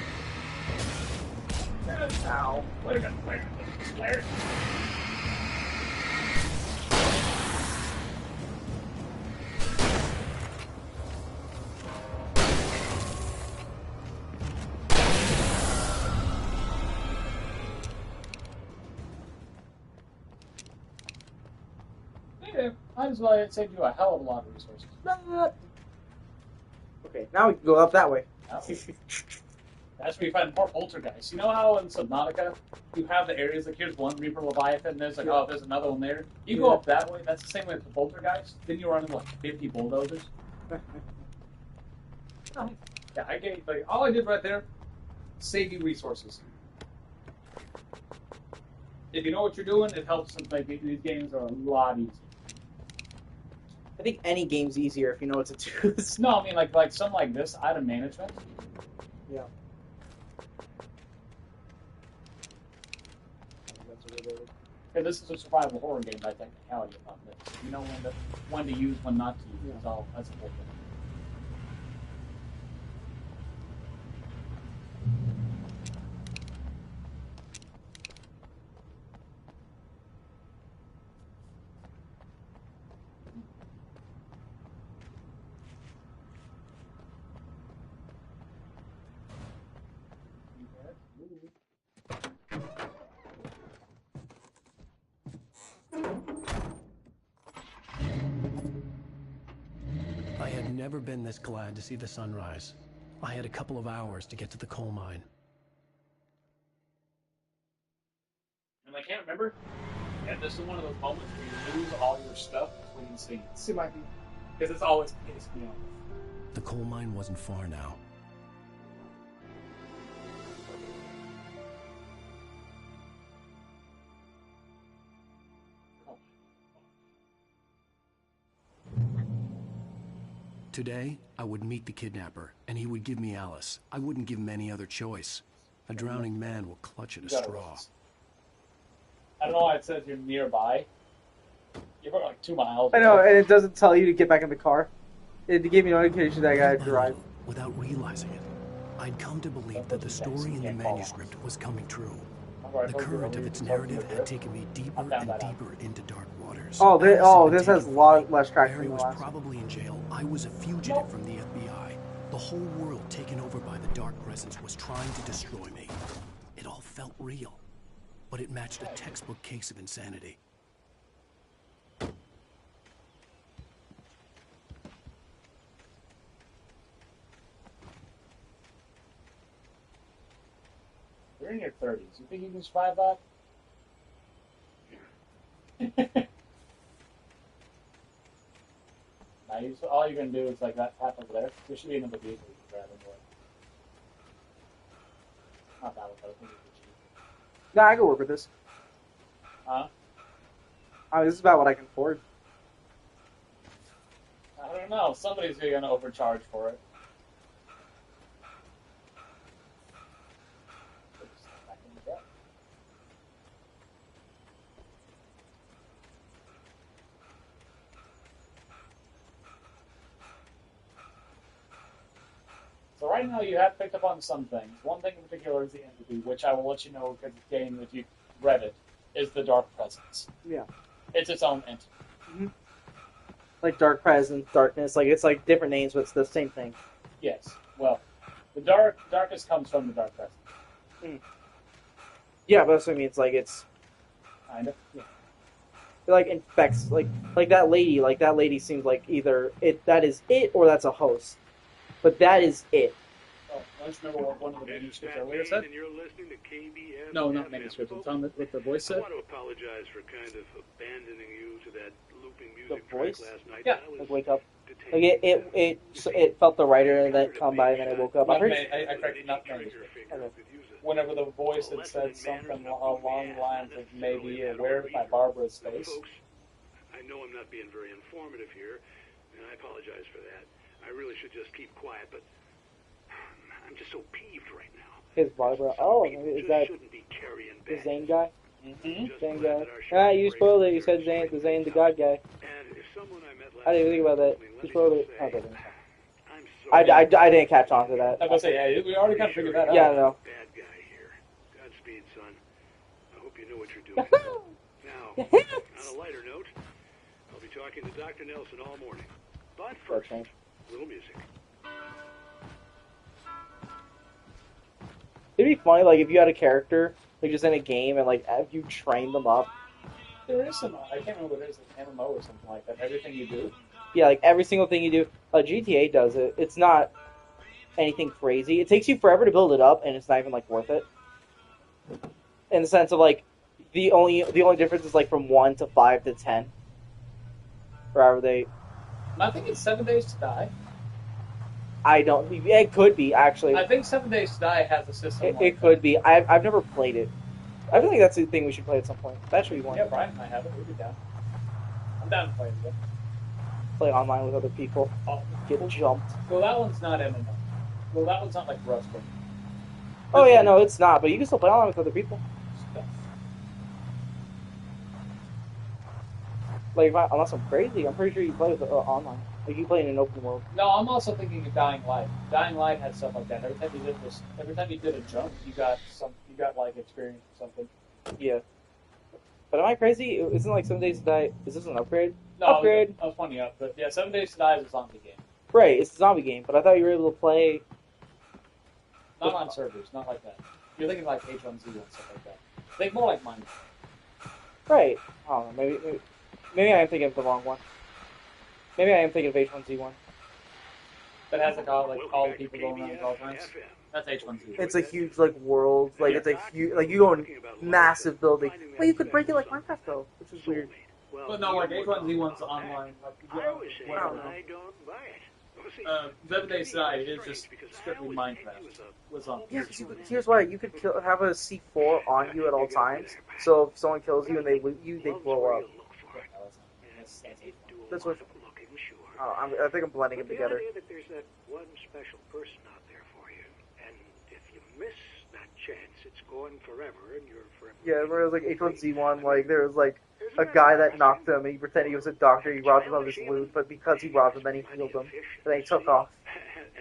Ow. Flare gun, flare gun, flare. Might as well save you a hell of a lot of resources. Okay, now we can go up that way. That's where you find more poltergeists. You know how in Subnautica you have the areas like here's one Reaper Leviathan, and there's like, oh, there's another one there. You go up that way, that's the same way with the poltergeist. Then you run into like 50 bulldozers. Yeah, I gave like all I did right there, save you resources. if you know what you're doing, it helps. Like these games are a lot easier. I think any game's easier if you know what to do. No, I mean like something like this, item management. Yeah. Yeah, this is a survival horror game by technicality on this. You know when to use, when not to use. It's all that's important. I had never been this glad to see the sunrise. I had a couple of hours to get to the coal mine. And I can't remember. And this is one of those moments where you lose all your stuff between scenes. It might be. Because it's always pissed me off. The coal mine wasn't far now. Today, I would meet the kidnapper, and he would give me Alice. I wouldn't give him any other choice. A drowning man will clutch at a straw. I don't know why it says you're nearby. You're about like 2 miles. I know, and it doesn't tell you to get back in the car. It gave me notification that I gotta drive. Without realizing it, I'd come to believe that the story in the manuscript was coming true. The current of its narrative had taken me deeper and deeper into dark waters. This has a lot less traction Barry than was the last. probably in jail. I was a fugitive from the FBI. The whole world taken over by the Dark Presence was trying to destroy me. It all felt real, but it matched a textbook case of insanity. You're in your 30s. You think you can survive that? Now, all you're going to do is like that tap over there. There should be another vehicle you can grab anyway. Not that one, but I think it's cheap. Nah, I can work with this. Huh? This is about what I can afford. I don't know. Somebody's going to overcharge for it. So right now you have picked up on some things. One thing in particular is the entity, which I will let you know because the game, if you read it, is the Dark Presence. Yeah. It's its own entity. Mm-hmm. Like Dark Presence, Darkness, like it's like different names, but it's the same thing. Yes. Well, the darkness comes from the Dark Presence. Mm. Yeah, but that's what I mean. It's like it's kind of. Yeah. It like infects like that lady. Like that lady seems like either that is it or that's a host. But that is it. Oh, I just remember what one of the manuscripts earlier said. No, not manuscripts. It's on what the voice said. I want to apologize for kind of abandoning you to that looping music The voice? track last night. Yeah. Like wake up. Like it felt the writer that come by and then I woke up. I corrected not manuscript. Whenever the voice had said something along the lines of maybe aware by Barbara's face. I know I'm not being very informative here, and I apologize for that. I really should just keep quiet, but I'm just so peeved right now. His Barbara. Oh, is that the Zane guy? Mm-hmm. Zane guy. You spoiled it. You said the Zane the God guy. I didn't even think about that. You spoiled it. Okay. I didn't catch on to that. I was going to say, yeah, we already kind of figured that out. Yeah, I know. Bad guy here. Godspeed, son. I hope you know what you're doing. Now, on a lighter note, I'll be talking to Dr. Nelson all morning. But first, little music. It'd be funny, like, if you had a character, like, just in a game, and, like, if you train them up. There is some, I can't remember what it is, like MMO or something like that. Everything you do. Yeah, like, every single thing you do. GTA does it. It's not anything crazy. It takes you forever to build it up, and it's not even, like, worth it. In the sense of, like, the only difference is, like, from 1 to 5 to 10. Forever they... I think it's 7 Days to Die. I don't... It could be, actually. I think 7 Days to Die has a system It could be. I've never played it. I feel like that's the thing we should play at some point. That should be one. Yeah, Brian and I have it. We'd be down. I'm down to play it again. Play online with other people. Oh, Get jumped. Well, that one's not MMO. Well, that one's not like Rust. Oh yeah, no, it's not. But you can still play online with other people. Like, unless I'm crazy, I'm pretty sure you play with online. Like, you play in an open world. No, I'm also thinking of Dying Light. Dying Light had stuff like that. Every time you did a jump, you got like experience or something. Yeah. But am I crazy? Isn't like 7 Days to Die? Is this an upgrade? No, Upgrade. I was pointing up, but yeah, 7 Days to Die is a zombie game. Right, it's a zombie game. But I thought you were able to play. Not on servers, not like that. You're thinking like H1Z1 and stuff like that. Think more like Minecraft. Right. I don't know. Maybe I am thinking of the wrong one. Maybe I am thinking of H1Z1. That has like all the people going around at all times. That's H1Z1. It's a huge like world. Like it's a huge like you go in massive building. Well, you could break it like Minecraft though, which is weird. But no, like H1Z1's online. Like, you know, I don't buy it. 7 Days to Die is just strictly Minecraft. Was on. Yeah, here's why you could have a C4 on you at all times. So if someone kills you and they loot you, they blow up. That's what. I think I'm blending them together. The idea that there's that one special person out there for you, and if you miss that chance, it's gone forever, and you're forever. Yeah, where it was like H1Z1, like there was like a guy that knocked him, and he pretended he was a doctor. He robbed him of his loot, but because he robbed him, then he healed him. And then he took off.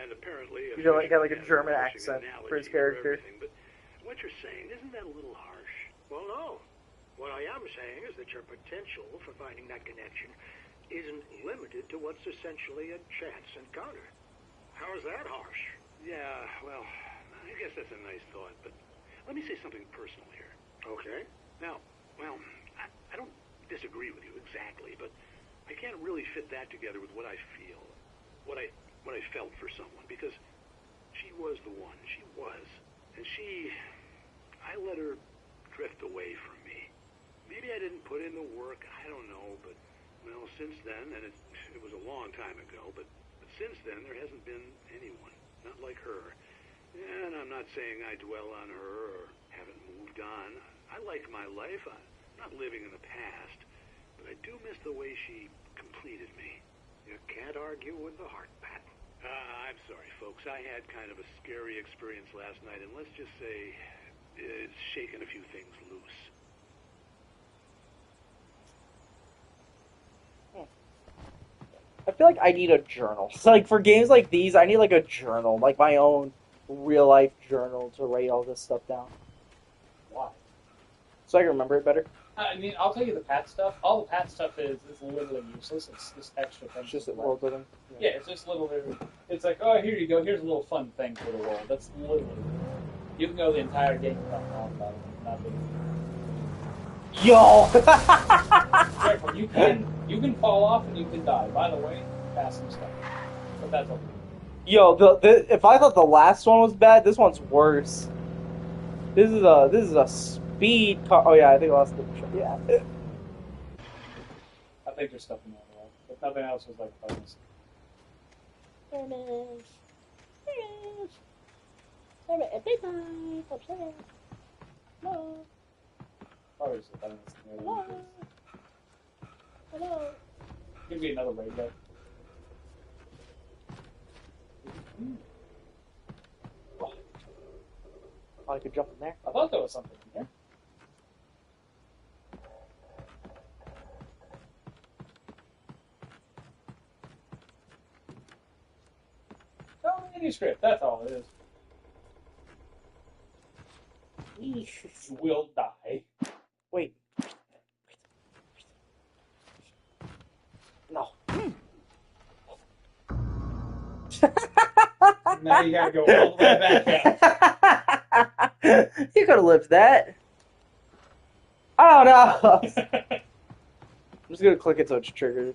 And apparently, he had like a German accent for his character. But what you're saying, isn't that a little harsh? Well, no. What I am saying is that your potential for finding that connection isn't limited to what's essentially a chance encounter. How is that harsh? Yeah, well, I guess that's a nice thought, but let me say something personal here. Okay. Now, well, I don't disagree with you exactly, but I can't really fit that together with what I feel, what I felt for someone, because she was the one. She was. And I let her drift away from me. Maybe I didn't put in the work, I don't know, but well, since then, and it was a long time ago, but since then, there hasn't been anyone, not like her. And I'm not saying I dwell on her or haven't moved on. I like my life. I'm not living in the past, but I do miss the way she completed me. You can't argue with the heart, Pat. I'm sorry, folks. I had kind of a scary experience last night, and let's just say it's shaken a few things loose. I feel like I need a journal. So, like, for games like these, I need, like, a journal. Like, my own real-life journal to write all this stuff down. Why? So I can remember it better. I mean, I'll tell you the Pat stuff. All the Pat stuff is literally useless. It's just extra things. It's just a world building. Yeah, it's just little. It's like, oh, here you go. Here's a little fun thing for the world. That's literally. You can go the entire game without knowing about it. Not being. Yo! Careful, you can fall off and you can die. By the way, pass some stuff. But that's okay. Yo, if I thought the last one was bad, this one's worse. This is a speed car. Oh yeah, I think I lost the. Yeah. I think there's stuff in there, though. But nothing else was like bonus. Probably just a bonus in there. Hello. Give me another raid though. Oh, I could jump in there. I thought there was something in there. Oh, manuscript. That's all it is. You will die. Wait. No. Now you gotta go all the way back up. You could have lived that. Oh no! I'm just gonna click it so it's triggered.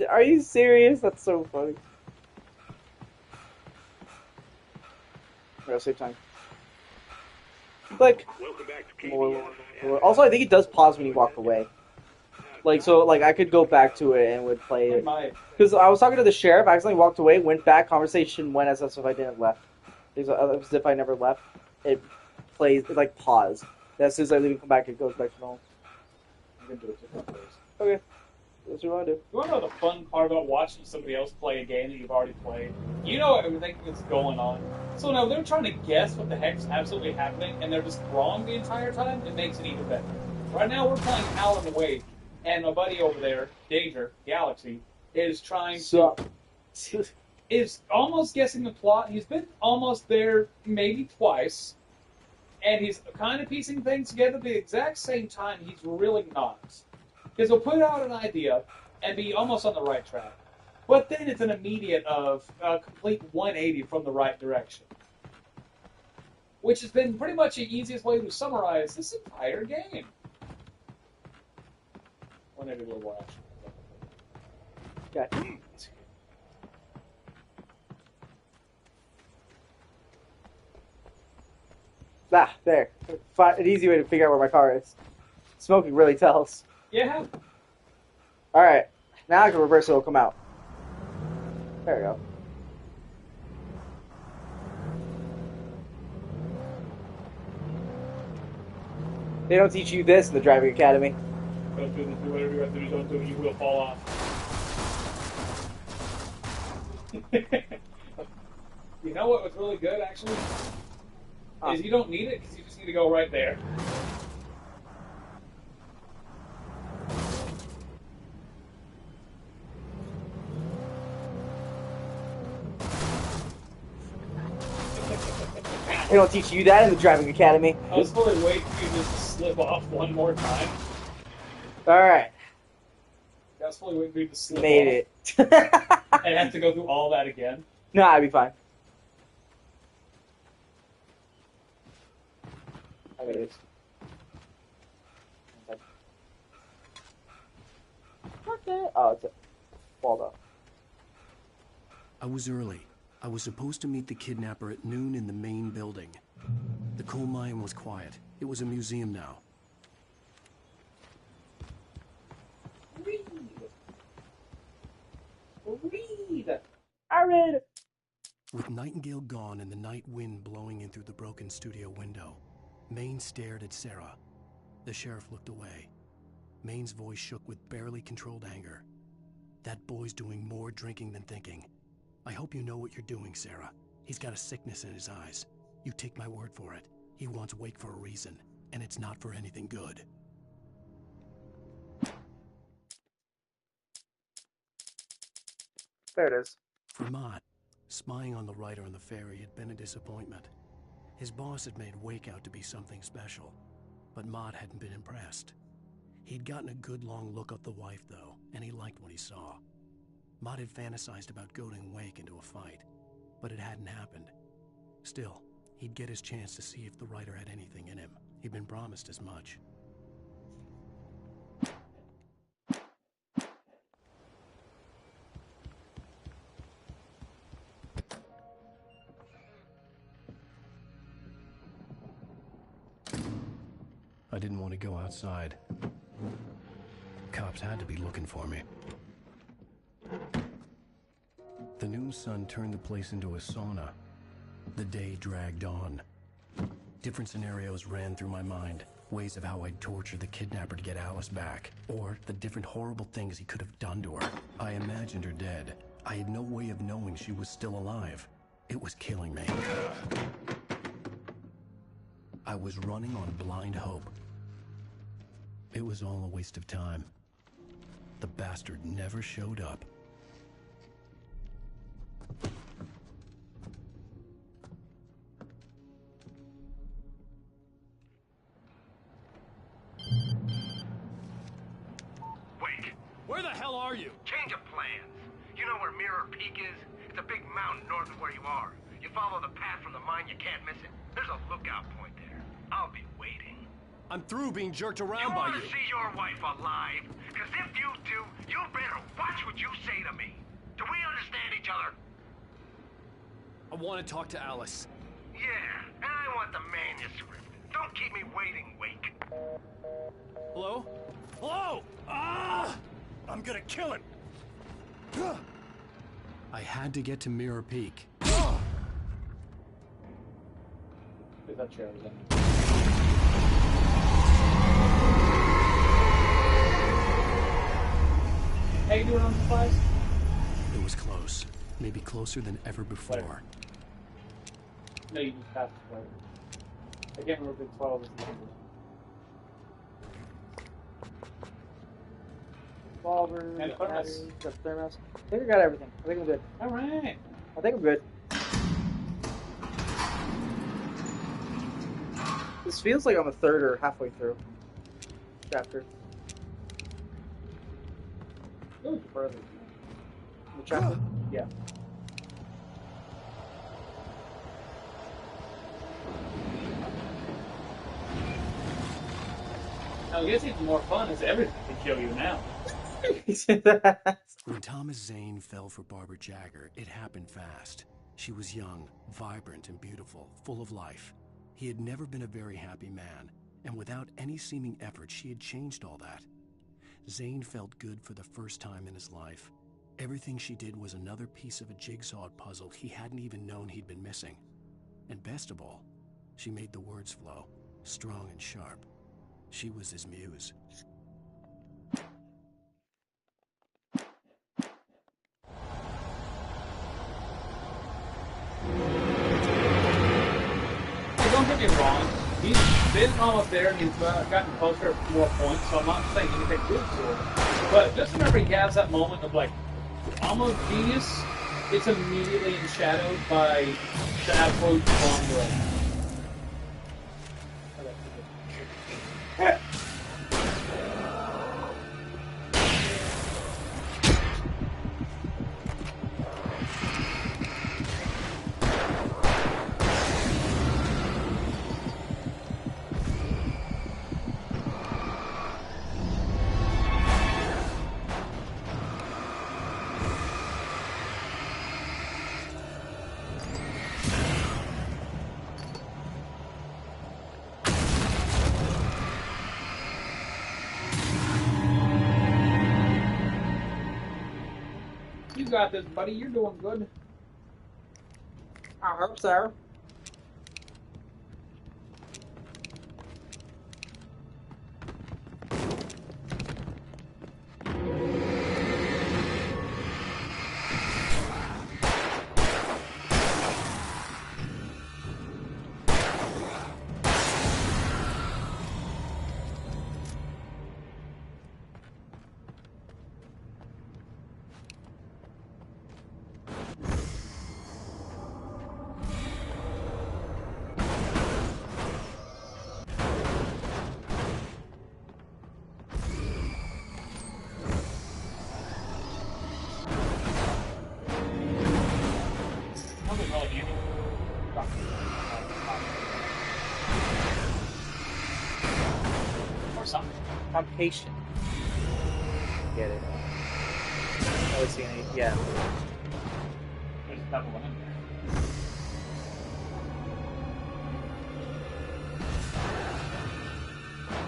Are you serious? That's so funny. I gotta save time. Click. Welcome back to KBF. Also, I think it does pause when you walk away. Like, so, like, I could go back to it and would play it. Because I was talking to the sheriff, I accidentally walked away, went back, conversation went as if I didn't left. As if I never left. It plays, it like pause. Then as soon as I leave and come back, it goes back to normal. I'm gonna do it different ways. Okay. That's what you want to do. You want to know the fun part about watching somebody else play a game that you've already played? You know everything that's going on. So now they're trying to guess what the heck's absolutely happening, and they're just wrong the entire time. It makes it even better. Right now we're playing Alan Wake, and my buddy over there, Danger Galaxy, is trying to is almost guessing the plot. He's been almost there maybe twice, and he's kind of piecing things together at the exact same time. He's really not. Because he'll put out an idea and be almost on the right track. But then it's an immediate of a complete 180 from the right direction. Which has been pretty much the easiest way to summarize this entire game. 180 a little more action. Yeah. Ah, there. An easy way to figure out where my car is. Smoking really tells. Yeah. Alright. Now I can reverse it, it'll come out. There we go. They don't teach you this in the driving academy. Don't do whatever you have to do, don't do it, you will fall off. You know what was really good, actually? Is you don't need it, because you just need to go right there. They don't teach you that in the driving academy. I was fully waiting for you just to slip off one more time. Alright. I was fully waiting for you to slip Made off. it. And have to go through all that again. No, I'd be fine. I got it. Okay. Oh, it's it. Walled up. I was early. I was supposed to meet the kidnapper at noon in the main building. The coal mine was quiet. It was a museum now. Read. I read it. With Nightingale gone and the night wind blowing in through the broken studio window, Maine stared at Sarah. The sheriff looked away. Maine's voice shook with barely controlled anger. That boy's doing more drinking than thinking. I hope you know what you're doing, Sarah. He's got a sickness in his eyes. You take my word for it. He wants Wake for a reason, and it's not for anything good. There it is. For Mott, spying on the writer on the ferry had been a disappointment. His boss had made Wake out to be something special, but Mott hadn't been impressed. He'd gotten a good long look at the wife, though, and he liked what he saw. Mott had fantasized about goading Wake into a fight, but it hadn't happened. Still, he'd get his chance to see if the writer had anything in him. He'd been promised as much. I didn't want to go outside. Cops had to be looking for me. The noon sun turned the place into a sauna. The day dragged on. Different scenarios ran through my mind. Ways of how I'd torture the kidnapper to get Alice back. Or the different horrible things he could have done to her. I imagined her dead. I had no way of knowing she was still alive. It was killing me. I was running on blind hope. It was all a waste of time. The bastard never showed up. Wake. Where the hell are you? Change of plans. You know where Mirror Peak is? It's a big mountain north of where you are. You follow the path from the mine, you can't miss it. There's a lookout point there. I'll be waiting. I'm through being jerked around by You you. want to see your wife alive? Because if you do, you better watch what you say to me. Do we understand each other? I want to talk to Alice. Yeah, and I want the manuscript. Don't keep me waiting, Wake. Hello? Hello? Ah! I'm gonna kill him. I had to get to Mirror Peak. Is that chair again? How you doing on supplies? It was close. Maybe closer than ever before. No, you just passed the plate. I can't remember if it's 12 is the number. Revolver, And thermos. the thermos. I think I got everything. I think I'm good. Alright. I think I'm good. This feels like I'm a third or halfway through chapter. Ooh, further. The chapter? Yeah. I guess it's more fun as everything can kill you now. When Thomas Zane fell for Barbara Jagger, it happened fast. She was young, vibrant, and beautiful, full of life. He had never been a very happy man, and without any seeming effort, she had changed all that. Zane felt good for the first time in his life. Everything she did was another piece of a jigsaw puzzle he hadn't even known he'd been missing. And best of all, she made the words flow, strong and sharp. She was his muse. Don't get me wrong, he's been almost there and he's gotten closer to more points, so I'm not saying anything good to him. But just remember he has that moment of like, almost genius, it's immediately enshadowed by the absolute wrong way. You got this, buddy. You're doing good. I hope so. Or something. I'm patient. Get it. I was seeing it. Yeah. There's a couple in there.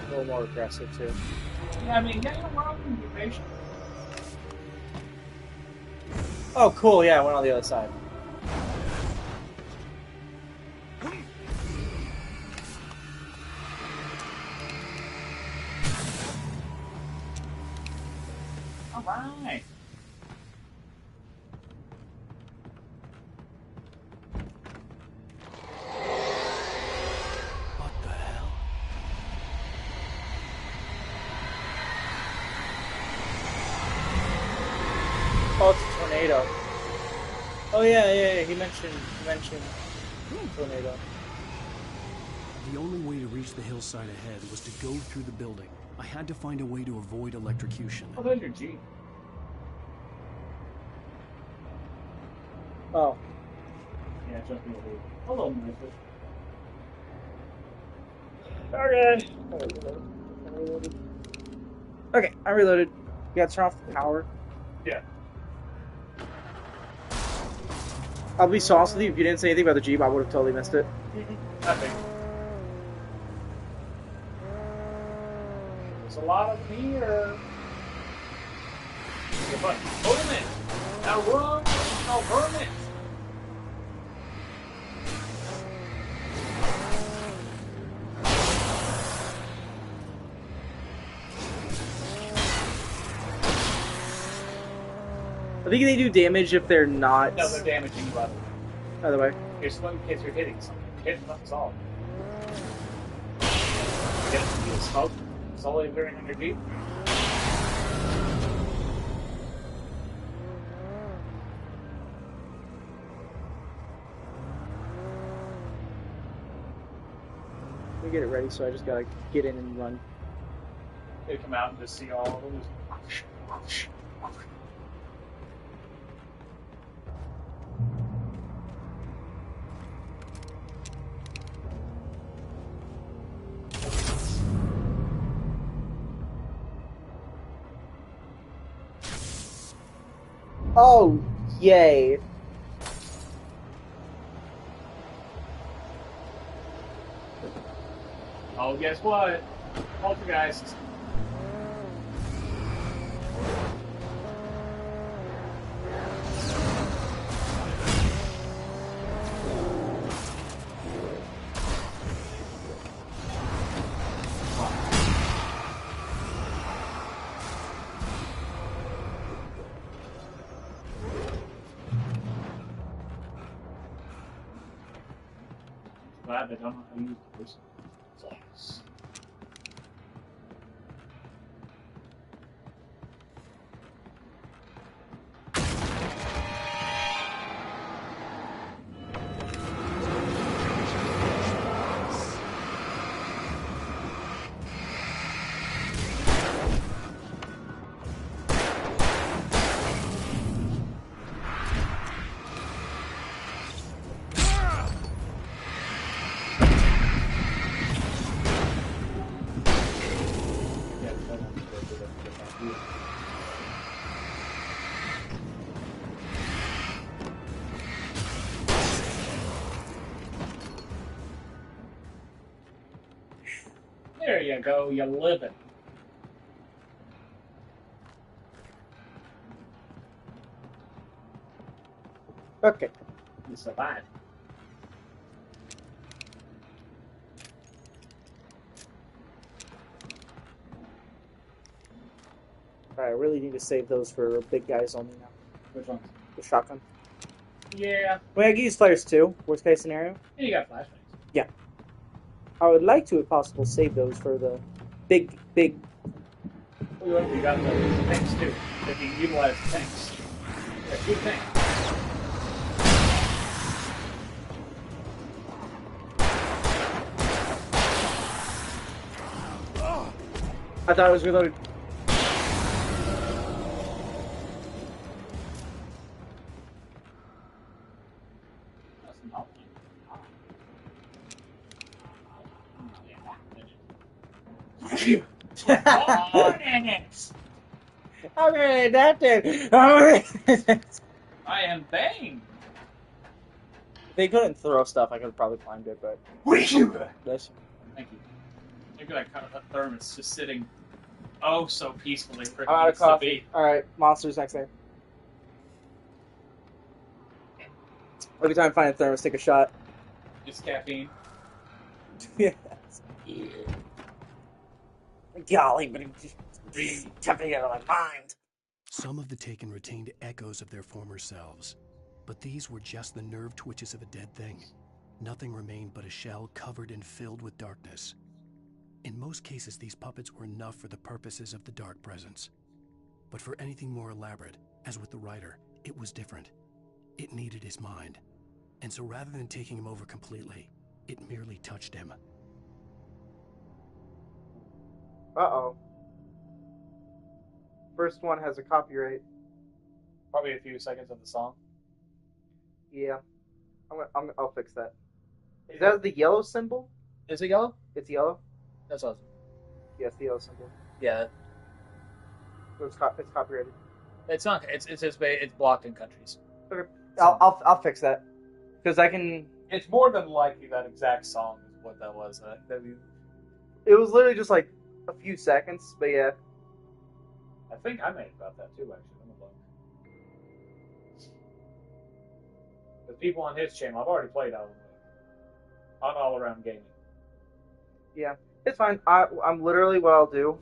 A little more aggressive too. Yeah, I mean, yeah, you're wrong. Be patient. Oh, cool. Yeah, I went on the other side. All right. What the hell? Oh, it's a tornado. Oh yeah. He mentioned tornado. The only way to reach the hillside ahead was to go through the building. I had to find a way to avoid electrocution. Oh, there's your G. Oh. Yeah, just me. Hello, Michael. Okay. Okay, I reloaded. You got to turn off the power. Yeah. I'll be so honest with you, if you didn't say anything about the Jeep, I would have totally missed it. Nothing. There's a lot of them here. But burn it! Now run! Now burn it! I think they do damage if they're not. No, they're damaging you other way. Other way. You're swinging kids, you're hitting something. You're hitting nothing solid. Get it to smoke. Slowly clearing on your feet. Let me get it ready, so I just gotta get in and run. They come out and just see all of them. Oh, yay. Oh, guess what? Poltergeist. Glad they don't know how to use this. Yes. There you go, you living. Okay. You survived. Alright, I really need to save those for big guys only now. Which ones? The shotgun. Yeah. Well, I can use flares too, worst case scenario. And you got flashbangs. Yeah. I would like to, if possible, save those for the big. Well, you got the tanks too. If you utilize the tanks. They're two tanks. I thought it was reloaded. Okay, that did. I am Bane. If they couldn't throw stuff, I could have probably climbed it, but. This. Thank you. Look at that thermos just sitting oh so peacefully where I'm it out of needs to coffee. be. Alright, monsters next day. Every time I find a thermos, take a shot. It's caffeine. Yes. Golly, but it just kept me out of my mind. Some of the Taken retained echoes of their former selves, but these were just the nerve twitches of a dead thing. Nothing remained but a shell covered and filled with darkness. In most cases, these puppets were enough for the purposes of the Dark Presence. But for anything more elaborate, as with the writer, it was different. It needed his mind. And so rather than taking him over completely, it merely touched him. Uh-oh. First one has a copyright. Probably a few seconds of the song. Yeah. I'll fix that. Is that the yellow symbol? Is it yellow? It's yellow? That's awesome. Yeah, it's the yellow symbol. Yeah. So it's copyrighted. It's not. It's blocked in countries. Okay. I'll fix that. Because I can. It's more than likely that exact song is what that was. It was literally just like a few seconds, but yeah. I think I made about that too. Actually, let me look. The people on his channel, I've already played Alan Wake on All Around Gaming. Yeah, it's fine. I'm literally what I'll do.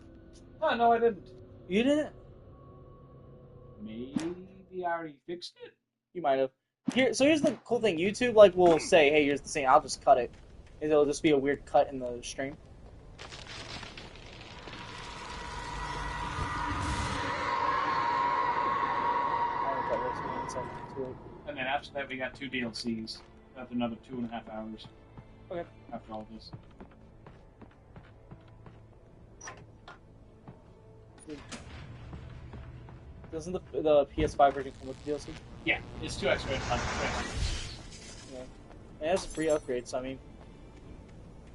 Oh no, I didn't. You didn't? Maybe He already fixed it. You might have. Here's the cool thing. YouTube like will say, "Hey, here's the scene." I'll just cut it. It'll just be a weird cut in the stream. And then after that, we got 2 DLCs. That's another 2.5 hours. Okay. After all this. Doesn't the PS5 version come with DLC? Yeah, it's 2 extra. Yeah. It has a free upgrade, so I mean.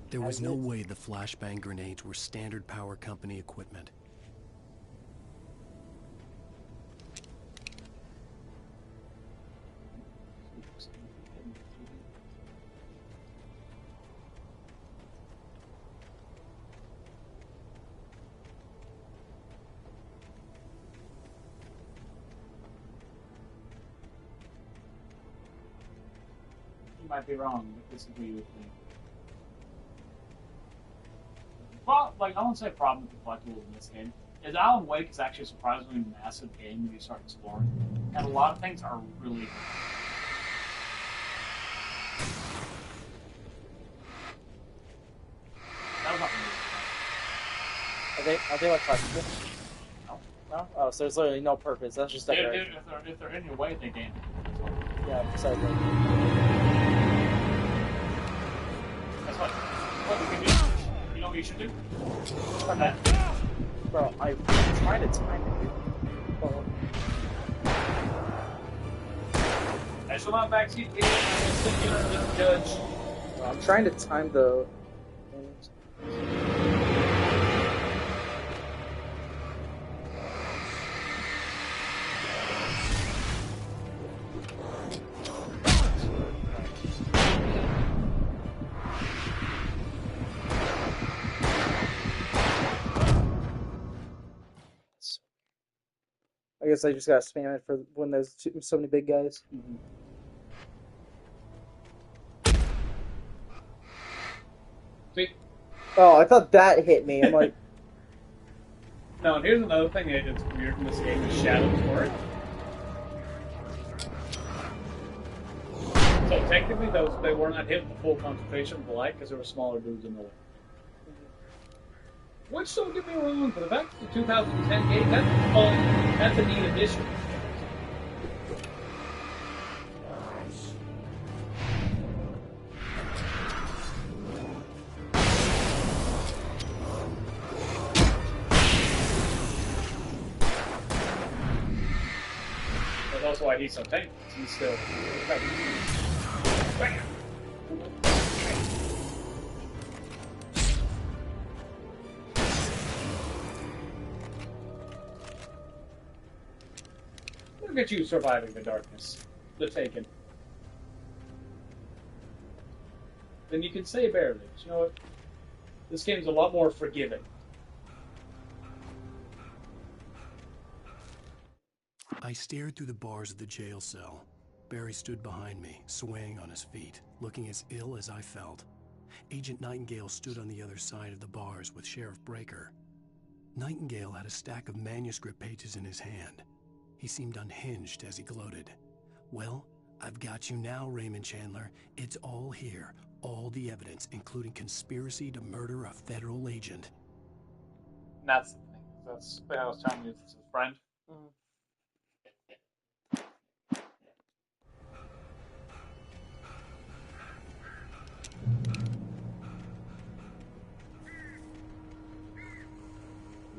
There was no way the flashbang grenades were standard power company equipment. You might be wrong, but disagree with me. Well, like, I won't say a problem with the collectibles in this game. Is Alan Wake is actually a surprisingly massive game when you start exploring. And a lot of things are really good. That was not really Are they like classical? No? Oh, so there's literally no purpose. That's just decoration. If they're in your way, they gain. Yeah, besides that. That's what you can do. You know what you should do? Turn that. Bro, I'm trying to time it, dude. Oh. Echelon backseat game. I'm judge. I'm trying to time the. I guess I just gotta spam it for when there's so many big guys. Mm-hmm. See? Oh, I thought that hit me. I'm like. No, and here's another thing that's weird in this game: the shadows work. So technically, they were not hitting the full concentration of the light because there were smaller dudes in the way. Which, don't get me wrong, for the fact it's a 2010 game, that's fun. That's a neat addition. That's also why he's so tanky. He's still. Bam! Look at you surviving the darkness. The Taken. Then you can say barely. But you know what? This game's a lot more forgiving. I stared through the bars of the jail cell. Barry stood behind me, swaying on his feet, looking as ill as I felt. Agent Nightingale stood on the other side of the bars with Sheriff Breaker. Nightingale had a stack of manuscript pages in his hand. He seemed unhinged as he gloated. Well, I've got you now, Raymond Chandler. It's all here. All the evidence, including conspiracy to murder a federal agent. And that's the thing. That's what I was telling you. It's a friend. Mm-hmm.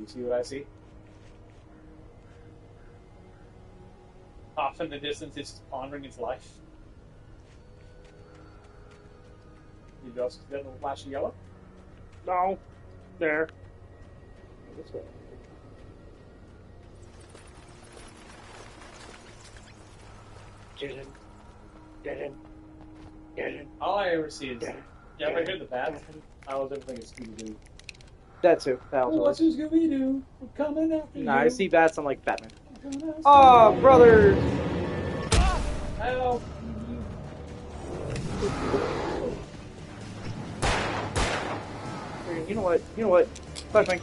You see what I see? Off in the distance, it's just pondering its life. Did you also see that little flash of yellow? No. There. This way. Get in. Get in. Get in. All I ever see is. You ever hear the bats? I always ever think it's Scooby-Doo. That too. That also What's works. Scooby-Doo? We're coming after you. Nah, I see bats. I'm like Batman. Oh, brothers! Help! You know what? You know what? Flashbang.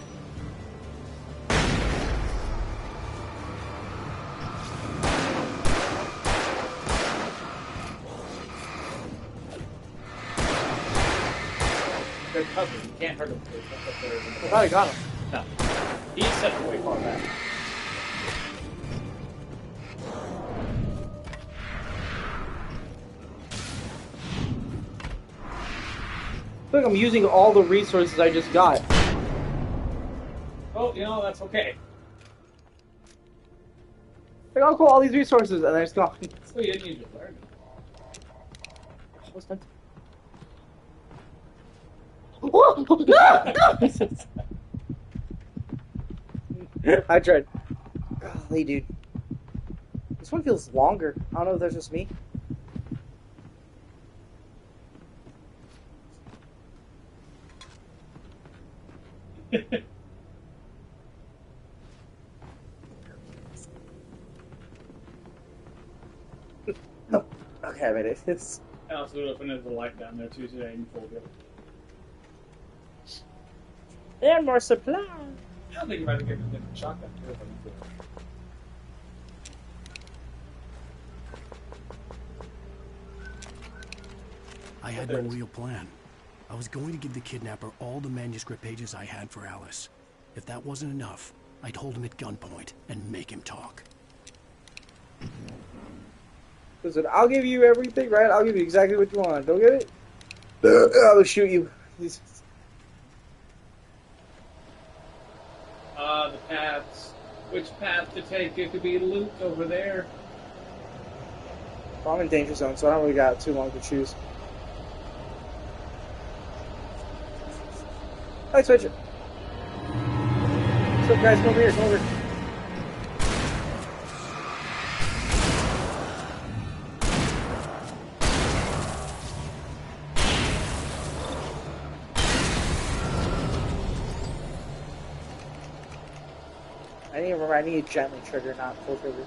cousin. You can't hurt him. I thought I got him. No. He's set way far back. I feel like I'm using all the resources I just got. Oh, you know, that's okay. Like, I'll call all these resources and then it's gone. So you didn't need to learn. What's that? I tried. Golly, dude. This one feels longer. I don't know if that's just me. Okay, I made it. It's... I also would have finished the light down there too today and pulled it. And more supply. I don't think you might have given a different shotgun too if I didn't do it. I had no real plan. I was going to give the kidnapper all the manuscript pages I had for Alice. If that wasn't enough, I'd hold him at gunpoint and make him talk. Listen, I'll give you everything, right? I'll give you exactly what you want. Don't get it? I'll shoot you. The paths. Which path to take? It could be loot over there. Well, I'm in danger zone, so I don't really got too long to choose. I switch it. What's up, guys? Come over here. Come over. I need to remember, I need a gently trigger, not full trigger.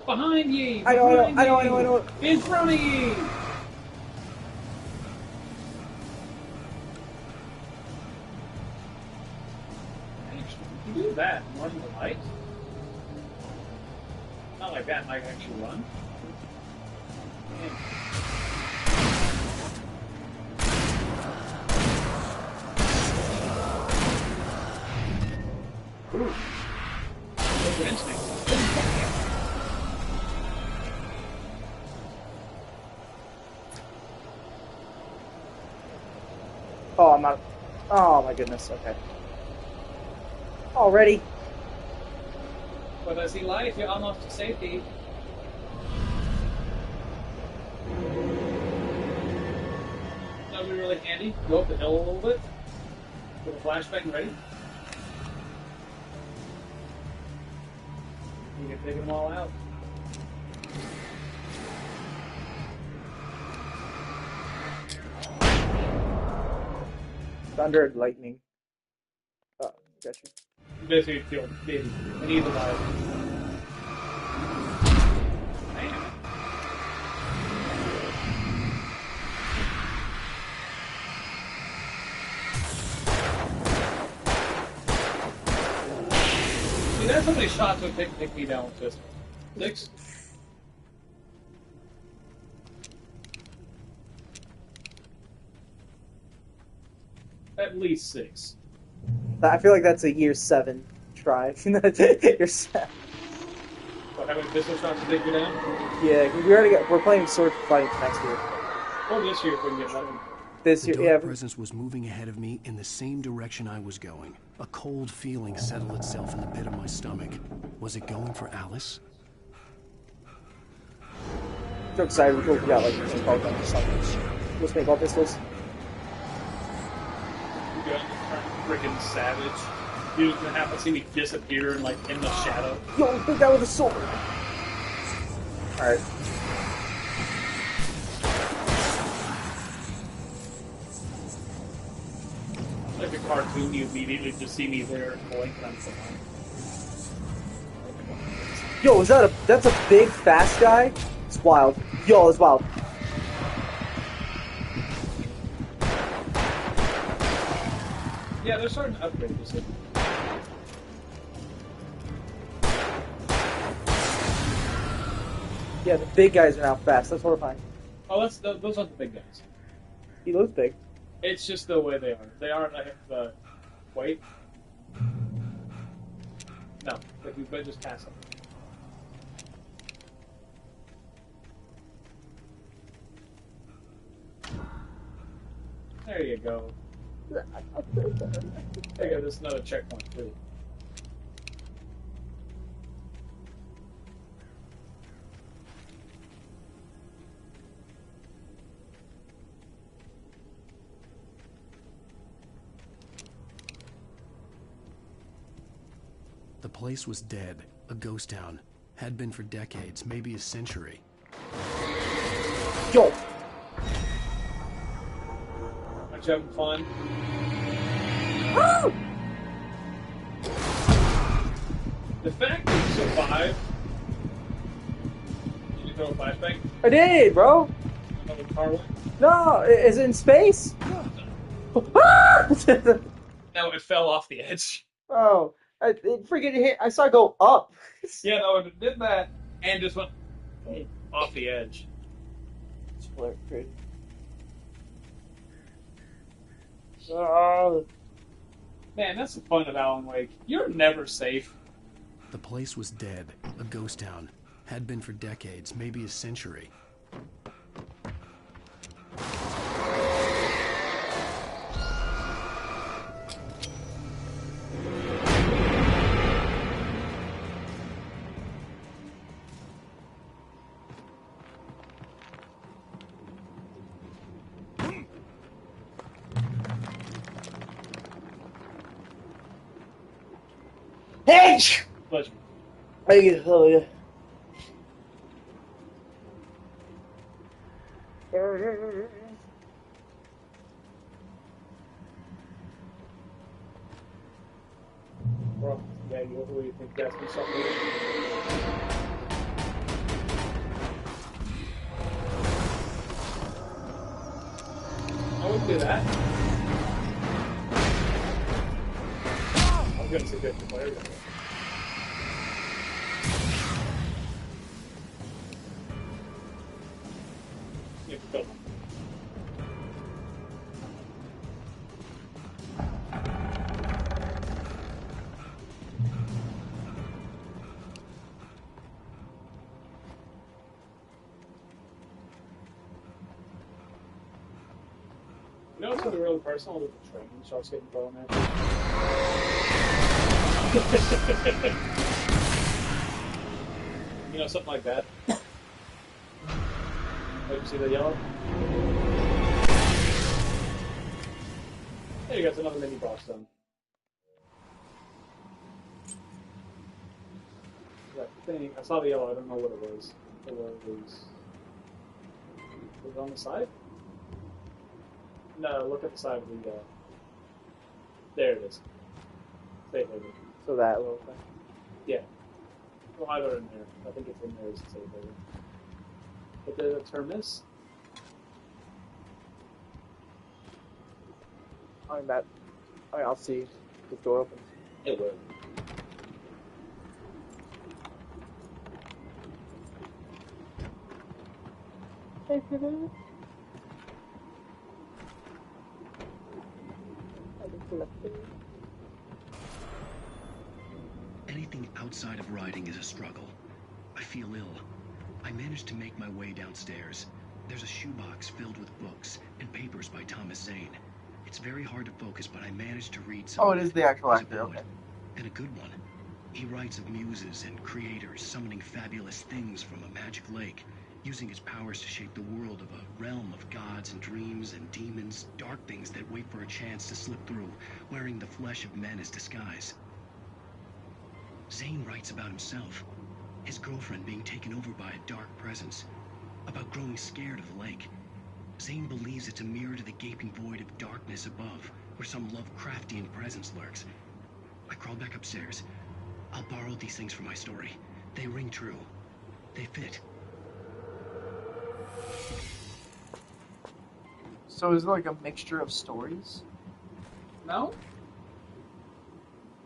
Behind ye! I know. In front of ye! Actually, you can do that and run the light. Not like that, like actually run. Ooh. Good instinct. Oh, I'm out. Oh my goodness. Okay. Already. But as he lies, you're almost to safety. That would be really handy. Go up the hill a little bit. Put a flashbang ready. You can take them all out. Thunder and lightning. Oh, gotcha. Basically, killed baby. And he's alive. Man. See, that's how many shots would take me down with this. 6? At least 6. I feel like that's a year 7 try. Year 7. What, how many pistol shots to take you down? Yeah, we're playing sword fighting next year. Oh, this year if we can get that one. This year, yeah. The presence was moving ahead of me in the same direction I was going. A cold feeling settled itself in the pit of my stomach. Was it going for Alice? So excited, we got like paintball guns or something. Those paintball pistols. Freaking savage. You're just gonna have to see me disappear like in the shadow. Yo, big guy with a sword. Alright. Like a cartoon, you immediately just see me there and blink and I'm fine. Yo, that's a big fast guy? It's wild. Yo, it's wild. Yeah, they're starting to upgrade this. Yeah, the big guys are now fast. That's horrifying. Oh, those aren't the big guys. He looks big. It's just the way they are. They aren't like the... Wait. No, like you just pass them. There you go. There you go, there's another checkpoint too. The place was dead, a ghost town. Had been for decades, maybe a century. Yo! Aren't you having fun? The fact that you survived... Did you throw a flashbang? I did, bro! Another car went? No, is it in space? No, it fell off the edge. Oh, it freaking hit. I saw it go up. Yeah, no, it did that and just went off the edge. It's crazy. Oh. Man, that's the fun of Alan Wake. You're never safe. The place was dead, a ghost town. Had been for decades, maybe a century. Hey! Pleasure. Thank you. Oh, yeah. Bro, yeah, you really think that's be something? I wouldn't do that. I'm gonna say good player. You have to kill him. You know what's really, really personal with the train starts getting blown at? You know, something like that. Oh, you see the yellow? There you go, it's another mini boss done. That thing, I saw the yellow, I don't know what it was. Was it on the side? No, look at the side of the, there it is. Save later. So that little thing. Yeah. Well, either in there. I think it's in there as a save later. But the terminus? I mean, I'll see if the door opens. It will. Hey, for that. Anything outside of riding is a struggle. I feel ill. I managed to make my way downstairs. There's a shoebox filled with books and papers by Thomas Zane. It's very hard to focus, but I managed to read some. Oh, it is the actual actor, okay. And a good one. He writes of muses and creators summoning fabulous things from a magic lake, using his powers to shape the world of a realm of gods and dreams and demons, dark things that wait for a chance to slip through, wearing the flesh of men as disguise. Zane writes about himself, his girlfriend being taken over by a dark presence, about growing scared of the lake. Zane believes it's a mirror to the gaping void of darkness above, where some Lovecraftian presence lurks. I crawled back upstairs. I'll borrow these things for my story. They ring true. They fit. So is it like a mixture of stories? No?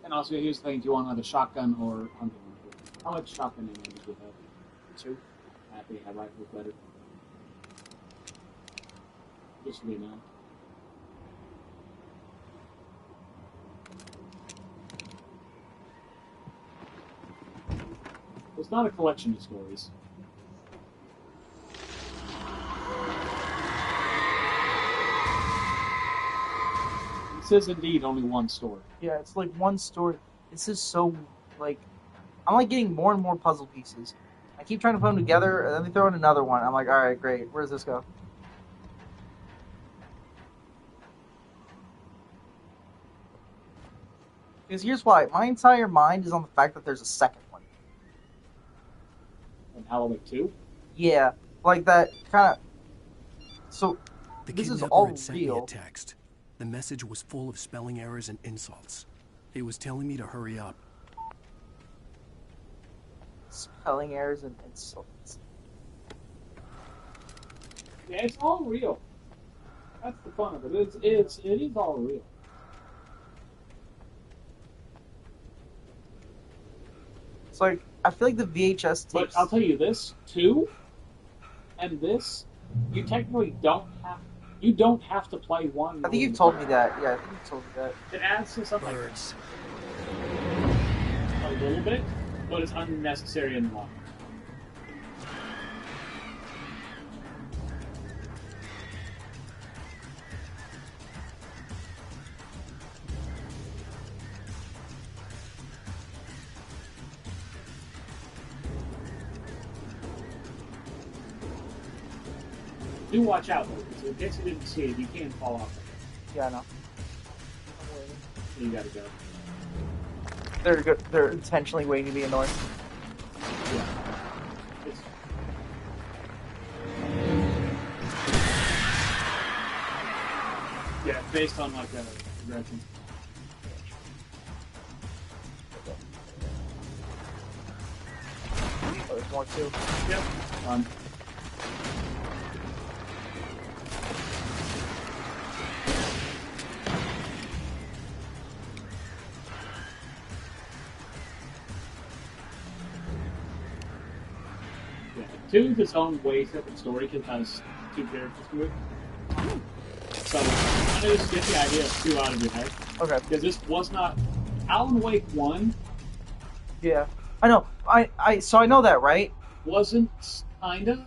And also, here's the thing: do you want either shotgun or hunting rifle? How much shotgun ammo did you have? 2. happy had life was better. Just so you know. It's not a collection of stories. This is indeed only one story. Yeah, it's like one story. This is so, like, I'm like getting more and more puzzle pieces. I keep trying to put them together, and then they throw in another one. I'm like, alright, great. Where does this go? Because here's why. My entire mind is on the fact that there's a second one. And Halloween 2? Yeah, like that kind of... So, The this is kidnapper all had sent me a real. text. The message was full of spelling errors and insults. It was telling me to hurry up. Spelling errors and insults. Yeah, it's all real. That's the fun of it. It is all real. It's like, I feel like the VHS tapes... But I'll tell you this, 2 and this, you technically don't have to play 1. I think you've told me that. Yeah, I think you've told me that. It adds to something a little bit, but it's unnecessary in the long run. Do watch out, though, because in case you didn't see it, you can fall off. Yeah, I know. You gotta go. They're intentionally waiting to be annoying. Yeah. It's... Yeah, based on like a direction. Oh, there's more too. Yep. Fun. Two is its own way separate story because it has 2 characters to it. So, I just get the idea of 2 out of your head. Okay. Because this was not... Alan Wake 1... Yeah. I know. So I know that, right? Wasn't kinda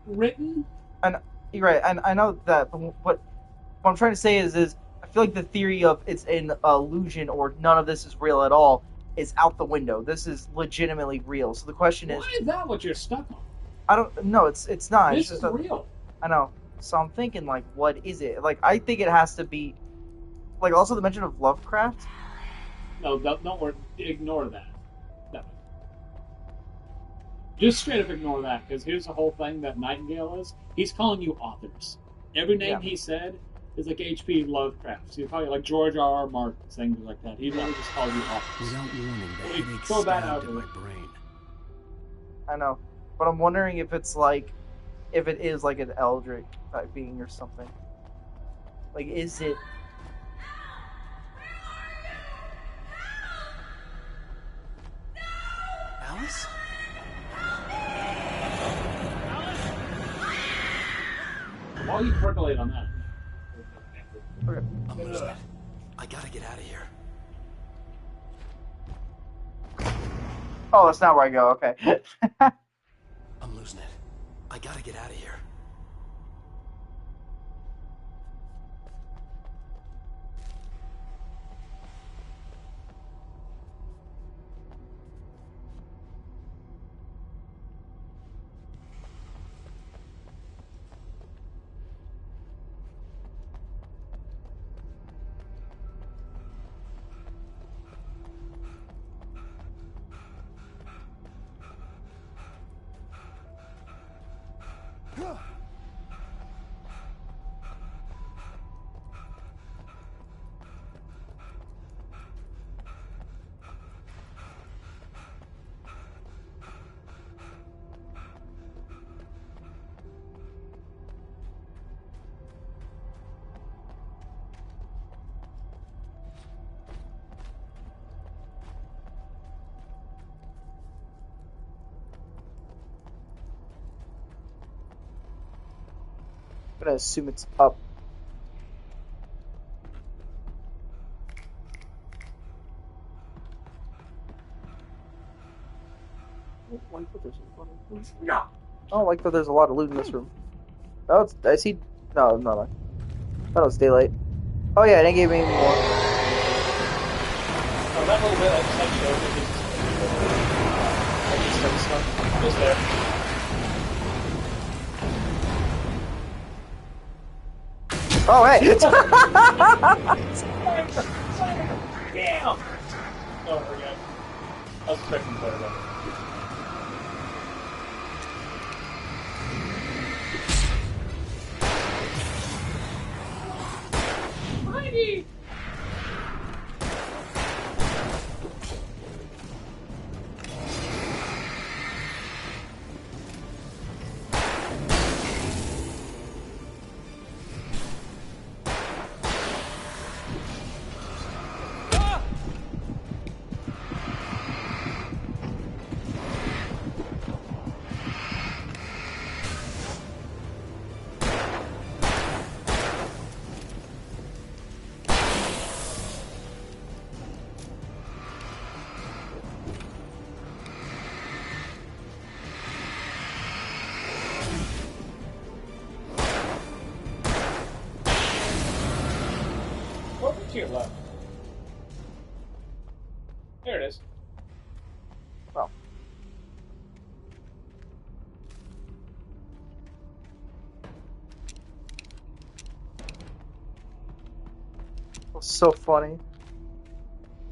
written? And you're right, and I know that, but what I'm trying to say is I feel like the theory of it's an illusion or none of this is real at all is out the window. This is legitimately real. So the question is... Why is that what you're stuck on? I don't... No, it's not. This it's just is real. I know. So I'm thinking, like, what is it? Like, I think it has to be... Like, also the mention of Lovecraft? No, don't worry. Ignore that. No. Just straight up ignore that, because here's the whole thing that Nightingale is. He's calling you authors. Every name he said is like H.P. Lovecraft. So you're probably like George R.R. Martin, things like that. He literally just calls you authors. Without warning, the headache Throw that out stabbed there. at my brain. I know. But I'm wondering if it's like... If it is like an Eldritch type being or something. Like, is it... Alice? While you percolate on that. Okay. I'm losing it. I gotta get out of here. Oh, that's not where I go. Okay. I'm losing it. I gotta get out of here. gonna assume it's up. No. I don't like that there's a lot of loot in this room. Oh, it's, I see. No, no. I thought it was daylight. Oh yeah, they gave me more. Oh, that little bit I just just there. Oh hey! Damn! Oh, we're good. I was expecting to play that. Mighty! Over to your left. There it is. Well. It was so funny.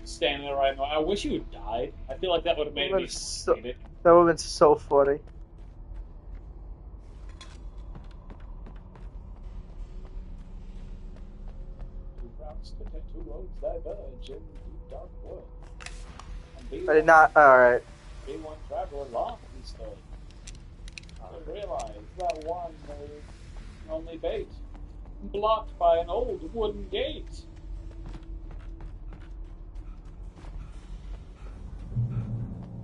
Standing there right now. I wish you had died. I feel like that would have made me hate it. That would have been so funny. Two routes to two roads diverge in deep dark wood. I did not. Alright. Be one traveler long he stood. I realized that one was only bait, blocked by an old wooden gate.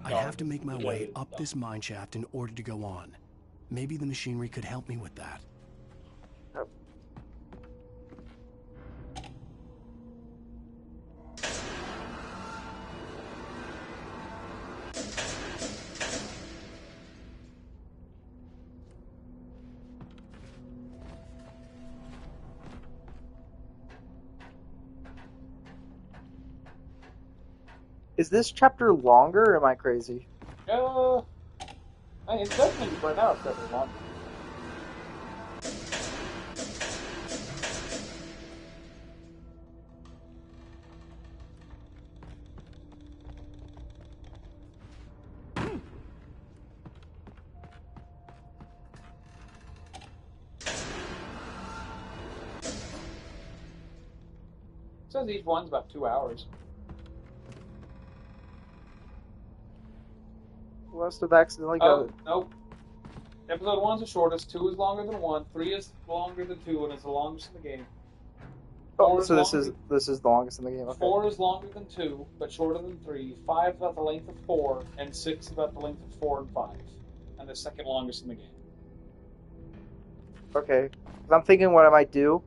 I have to make my way up this mine shaft in order to go on. Maybe the machinery could help me with that. Is this chapter longer or am I crazy? I mean, it's definitely right now it's definitely longer. It says each one's about 2 hours. Must have accidentally got Oh, it. nope. Episode 1's the shortest, 2 is longer than 1, 3 is longer than 2, and is the longest in the game. Oh, so this is the longest in the game. Okay. 4 is longer than 2, but shorter than 3. 5 is about the length of 4, and 6 is about the length of 4 and 5. And the second longest in the game. Okay. I'm thinking what I might do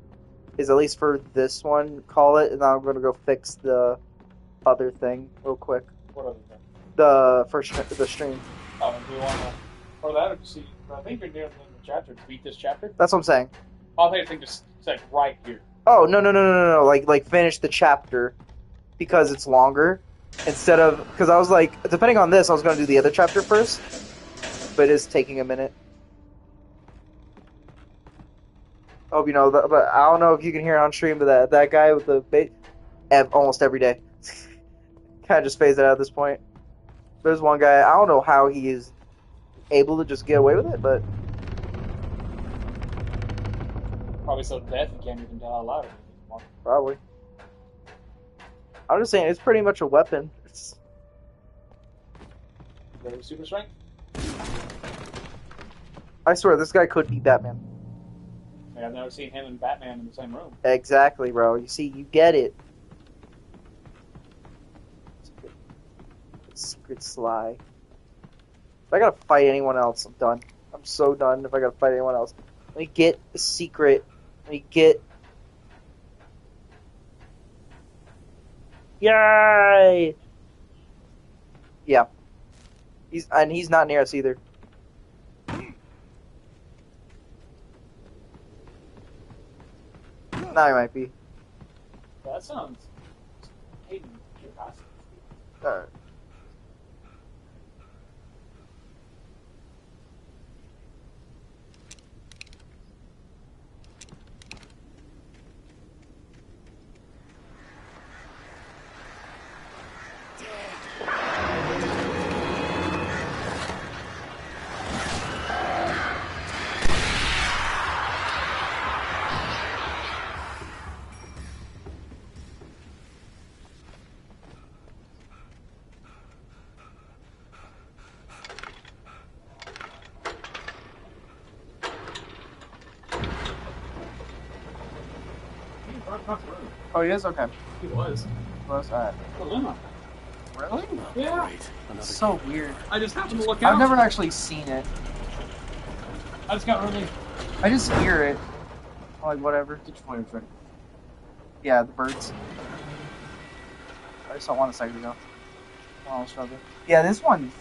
is at least for this one, call it, and then I'm going to go fix the other thing real quick. What other thing? The stream. Oh, do you want to... Or that, or see... I think you're near the chapter. To beat this chapter? That's what I'm saying. I think just like right here. Oh, no. Like finish the chapter because it's longer. Instead of... Because I was like, depending on this, I was going to do the other chapter first. But it is taking a minute. Oh, you know, but I don't know if you can hear it on stream, but that guy with the bait... Almost every day. Kind of just phased it out at this point. There's one guy, I don't know how he is able to just get away with it, but... Probably so deaf you can't even tell how loud it is anymore. Probably. I'm just saying, it's pretty much a weapon. It's... Very super strength? I swear, this guy could be Batman. I've never seen him and Batman in the same room. Exactly, bro. You see, you get it. Secret Sly. If I gotta fight anyone else, I'm done. I'm so done if I gotta fight anyone else. get a secret. Get. Yay! Yeah. He's not near us either. Now he might be. That sounds. Hayden, curiosity. Alright. Oh, he is? Okay. He was. Alright. Dilemma. Really? Yeah. It's so weird. I just happened to look out. I've never actually seen it. I just got really. I just hear it. Like, whatever. Get your fire truck. Yeah, the birds. I saw one a second ago. Oh, I was struggling. Yeah, this one's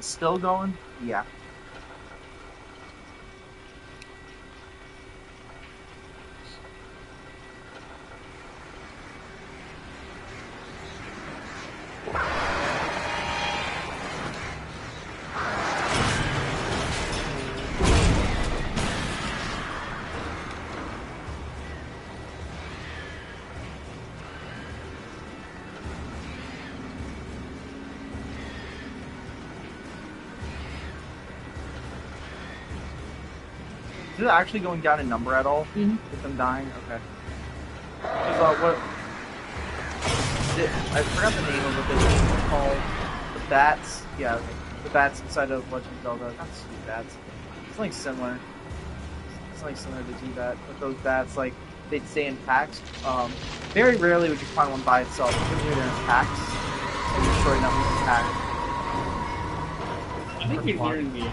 still going. Yeah. Is it actually going down in number at all? Mm-hmm. With them dying? Okay. I forgot the name of it. It's called the bats. Yeah, the bats inside of Legend of Zelda. Not sweet bats. Something similar. Something similar to T-Bat. But those bats, like, they'd stay in packs. Very rarely would you find one by itself. Usually they're in packs. And destroy them in packs. I think you're hearing me.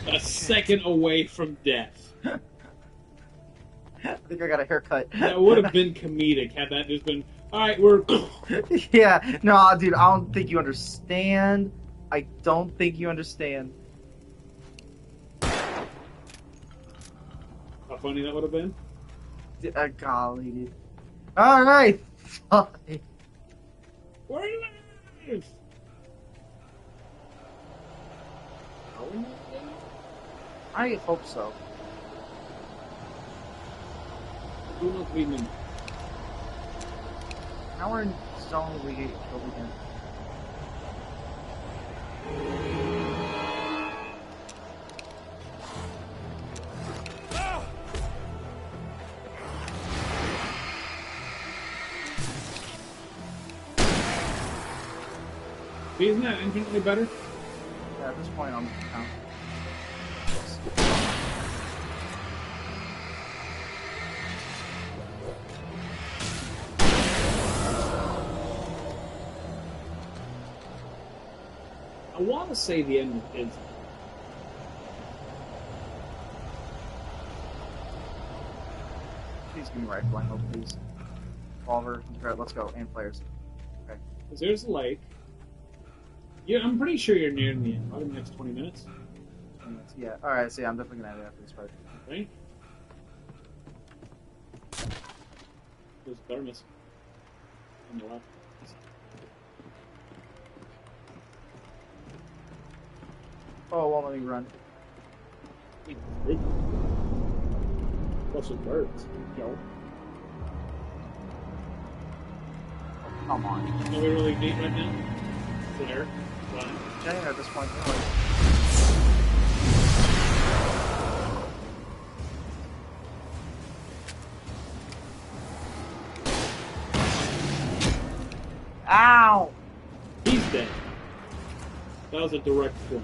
A second away from death. I think I got a haircut. That would have been comedic had that just been. Alright, we're. Yeah, no, dude, I don't think you understand. I don't think you understand. How funny that would have been. Golly, dude. Alright! Fine. We're alive! Are we not alive? I hope so. Do not be me. Now we're in zone we get killed again. Isn't that infinitely better? Yeah, at this point I'm count. I want to say the end is. Please give me rifle ammo, please. Revolver, let's go, and players. Okay. Because there's a lake. Yeah, I'm pretty sure you're near the end. Probably the next 20 minutes. 20 minutes. Yeah, alright, so yeah, I'm definitely gonna have it after this part. Okay. There's thermos on the left. Oh, well, let me run. What's with birds? Yo. Oh, come on. Are we really deep right now? There. Getting there at this point, anyway. Ow! He's dead. That was a direct point.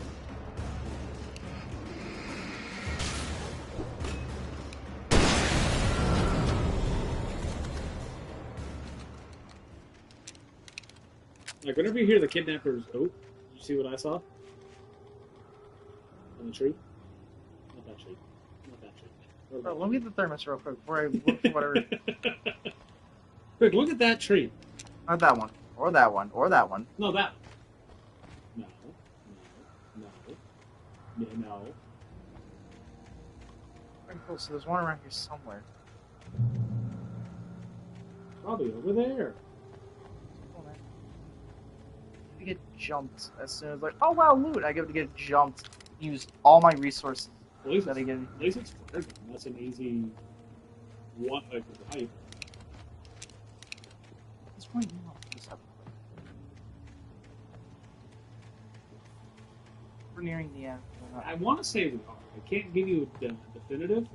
Like, whenever you hear the kidnappers, oh, you see what I saw? On the tree? Not that tree. Not that tree. Bro, let me get the thermos real quick before I look for whatever. Quick, look at that tree. Not that one. Or that one. Or that one. No, that one. No. Very cool. So there's one around here somewhere. Probably over there. Oh, man. I get jumped as soon as, like, oh wow, loot! I get to get jumped. Use all my resources. At least that I get. At least it's flare gun. That's an easy one I could hype. At this point, no. We're nearing the end. I want to say we are. I can't give you a definitive.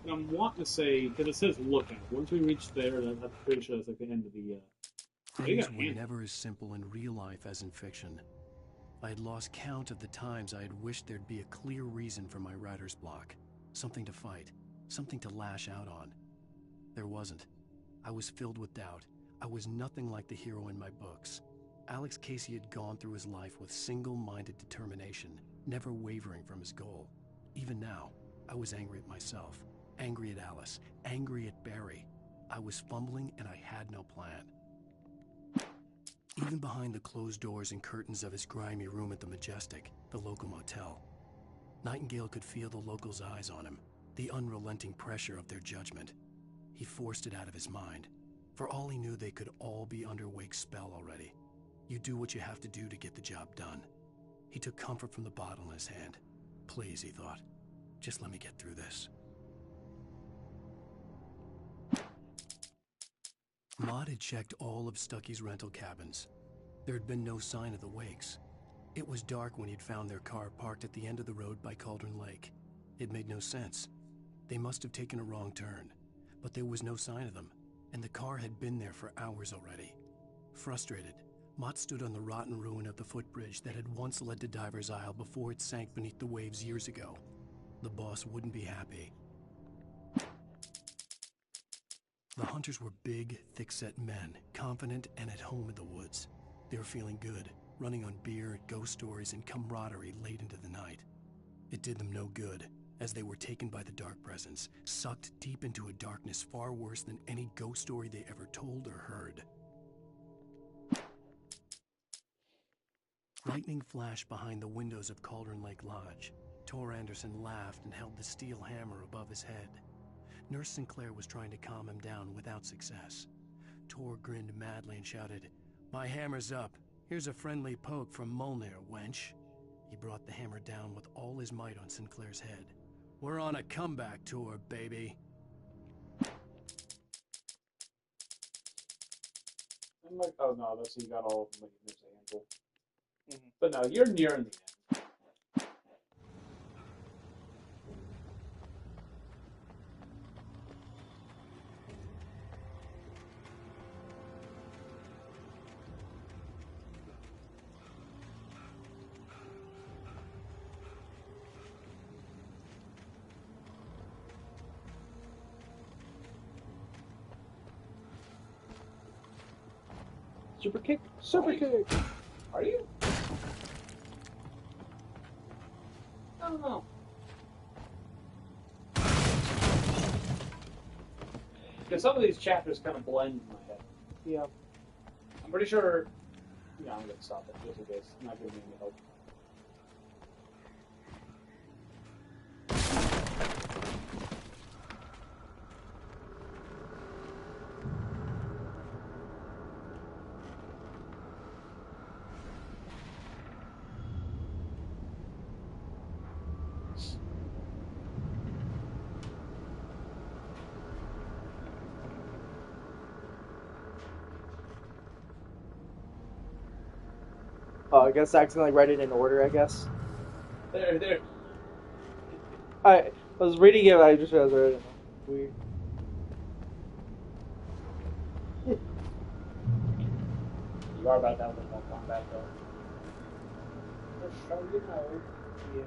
But I'm wanting to say, because it says lookout. Once we reach there, I'm pretty sure that's like the end of the... Things were never as simple in real life as in fiction. I had lost count of the times I had wished there'd be a clear reason for my writer's block. Something to fight. Something to lash out on. There wasn't. I was filled with doubt. I was nothing like the hero in my books. Alex Casey had gone through his life with single-minded determination, never wavering from his goal. Even now, I was angry at myself, angry at Alice, angry at Barry. I was fumbling and I had no plan. Even behind the closed doors and curtains of his grimy room at the Majestic, the local motel, Nightingale could feel the locals' eyes on him, the unrelenting pressure of their judgment. He forced it out of his mind. For all he knew, they could all be under Wake's spell already. You do what you have to do to get the job done. He took comfort from the bottle in his hand. Please, he thought, just let me get through this. Maud had checked all of Stucky's rental cabins. There had been no sign of the Wakes. It was dark when he'd found their car parked at the end of the road by Cauldron Lake. It made no sense. They must have taken a wrong turn, but there was no sign of them, and the car had been there for hours already. Frustrated, Mott stood on the rotten ruin of the footbridge that had once led to Diver's Isle before it sank beneath the waves years ago. The boss wouldn't be happy. The hunters were big, thick-set men, confident and at home in the woods. They were feeling good, running on beer, ghost stories, and camaraderie late into the night. It did them no good, as they were taken by the dark presence, sucked deep into a darkness far worse than any ghost story they ever told or heard. Lightning flashed behind the windows of Cauldron Lake Lodge. Tor Anderson laughed and held the steel hammer above his head. Nurse Sinclair was trying to calm him down without success. Tor grinned madly and shouted, "My hammer's up. Here's a friendly poke from Molnir, wench." He brought the hammer down with all his might on Sinclair's head. "We're on a comeback tour, baby." I'm like, oh no, that's you got all of them like in this handful. But no, you're nearing the end. Super kick! Super kick! Are you? I don't know. Because some of these chapters kind of blend in my head. Yeah. I'm pretty sure... Yeah, I'm going to stop it just in case. I'm not giving me any help. Oh, I guess I accidentally read it in order, I guess. There. I was reading it, I just realized I read it. Weird. You are about to have a little more combat, though. Just so you know. Yeah.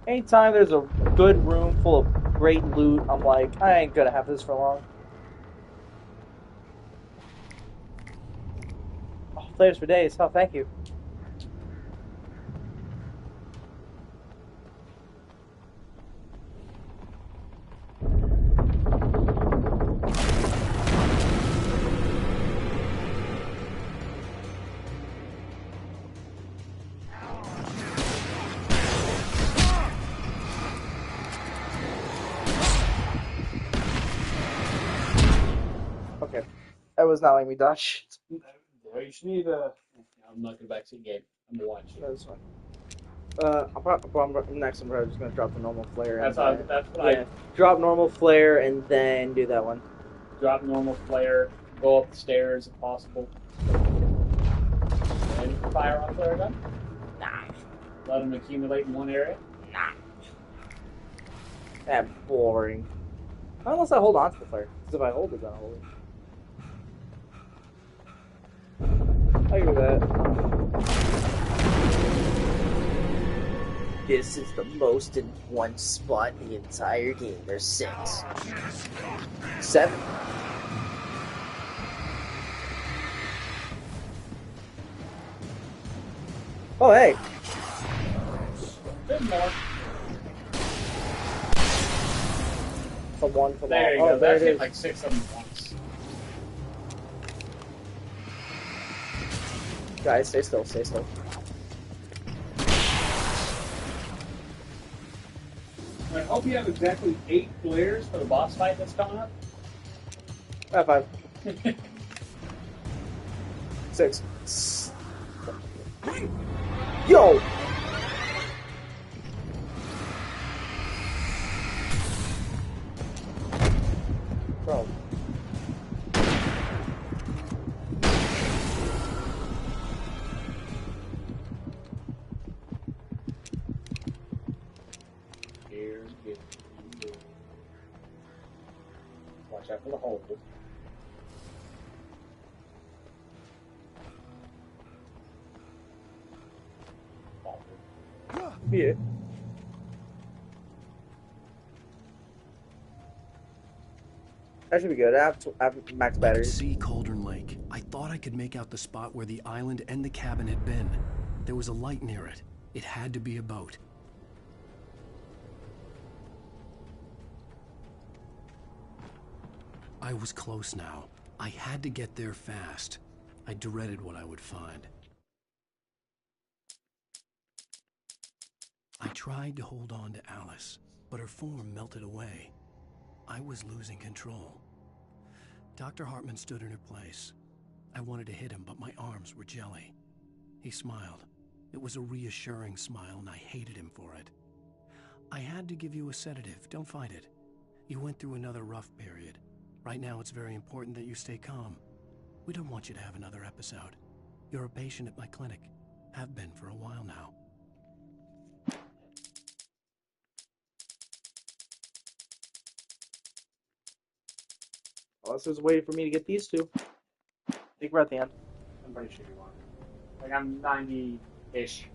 Anytime there's a good room full of great loot, I'm like, I ain't gonna have this for long. Oh, flavors for days. Oh, thank you. Okay. That was not letting me dodge. You should need a... I'm not going back to the game. I'm going to watch it. That's fine. Next I'm probably just going to drop the normal flare. That's what I drop normal flare and then do that one. Drop normal flare, go up the stairs if possible. And you can fire on flare gun? Nah. Let them accumulate in one area? Nah. That's boring. Not unless I hold on to the flare. Because if I hold it, then I'll hold it. I can do that. This is the most in one spot in the entire game. There's 6. 7. Oh, hey. Bit more. A 1 for There you all. go. Oh, there That's it hit is. like 6 of them at once. Guys, stay still, stay still. I hope you have exactly 8 flares for the boss fight that's coming up. 5. 6. Yo! Bro. Watch out for the hole. Yeah. That should be good. I have max I could batteries. see Cauldron Lake. I thought I could make out the spot where the island and the cabin had been. There was a light near it. It had to be a boat. I was close now. I had to get there fast. I dreaded what I would find. I tried to hold on to Alice, but her form melted away. I was losing control. Dr. Hartman stood in her place. I wanted to hit him, but my arms were jelly. He smiled. It was a reassuring smile, and I hated him for it. I had to give you a sedative. Don't fight it. You went through another rough period. Right now, it's very important that you stay calm. We don't want you to have another episode. You're a patient at my clinic. Have been for a while now. Unless there's a way for me to get these two. I think we're at the end. I'm pretty sure you are. Like, I'm 90-ish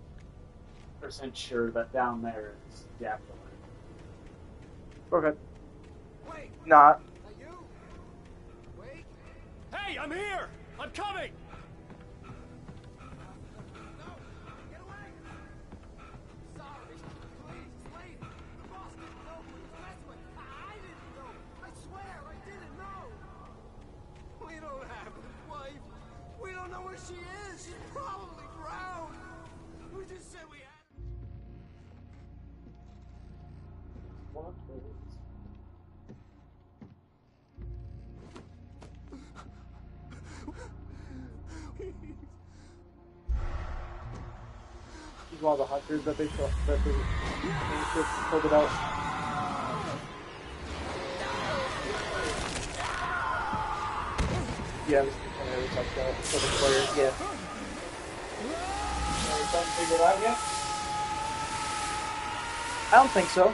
% sure that down there is the afterlife. Okay. Not. Hey, I'm here! I'm coming! She is! She's probably drowned! We just said we had... What She's one of the hunters that they pulled it out. Yeah. And it was like the players, yeah. Something figured out yet? I don't think so.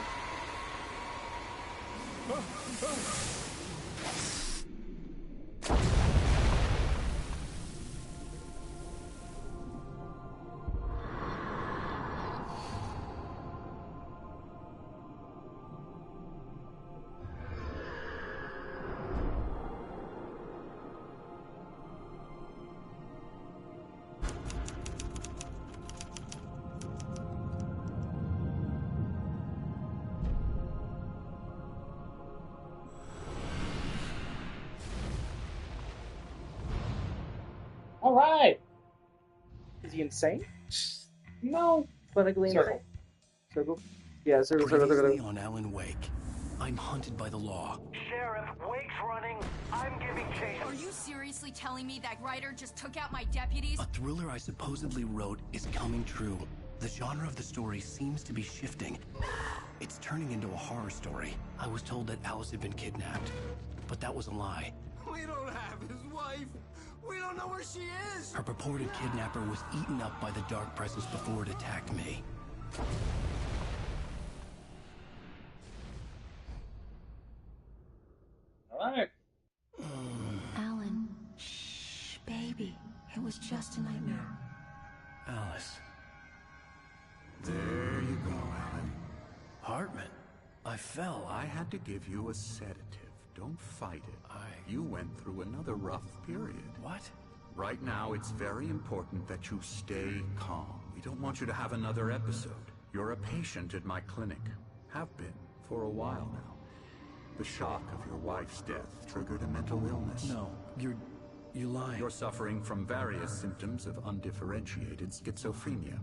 All right. Is he insane? No. Clinically Circle. insane? Circle? Yeah, circle. Previously on Alan Wake, I'm hunted by the law. Sheriff, Wake's running. I'm giving chase. Are you seriously telling me that writer just took out my deputies? A thriller I supposedly wrote is coming true. The genre of the story seems to be shifting. It's turning into a horror story. I was told that Alice had been kidnapped, but that was a lie. We don't have his wife. We don't know where she is. Her purported kidnapper was eaten up by the dark presence before it attacked me. All right. Alan, shh, baby. It was just a nightmare. Alice. There you go, Alan. Hartman. I fell. I had to give you a sedative. Don't fight it. You went through another rough period. What? Right now, it's very important that you stay calm. We don't want you to have another episode. You're a patient at my clinic. Have been for a while now. The shock of your wife's death triggered a mental illness. No, you're lying. You're suffering from various symptoms of undifferentiated schizophrenia.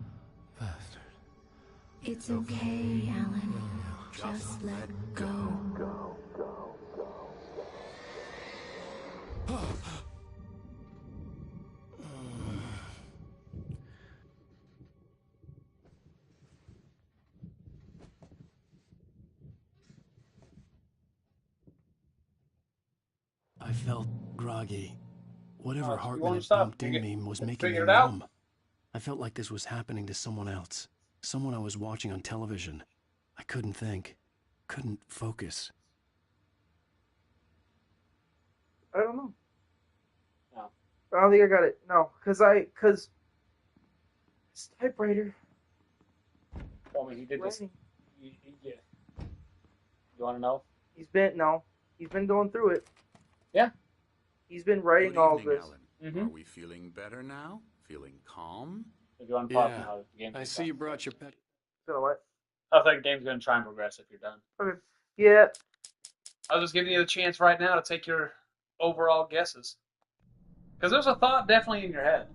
Bastard. It's okay, Alan. Just let go. I felt groggy. Whatever Hartman won't had stop. bumped in me was making me figured it out? numb. I felt like this was happening to someone else. Someone I was watching on television. I couldn't think. Couldn't focus. I don't know. No. I don't think I got it. No, because this typewriter. Well, I mean, he did this. Writing. Yeah. You want to know? He's been going through it. Yeah. He's been writing Good all of evening, this. Alan. Mm-hmm. Are we feeling better now? Feeling calm? If you want to pause Yeah. now, the game. I see you brought your pet. So what? I think the game's going to try and progress if you're done. Okay. Yeah. I was just giving you the chance right now to take your overall guesses. Because there's a thought definitely in your head.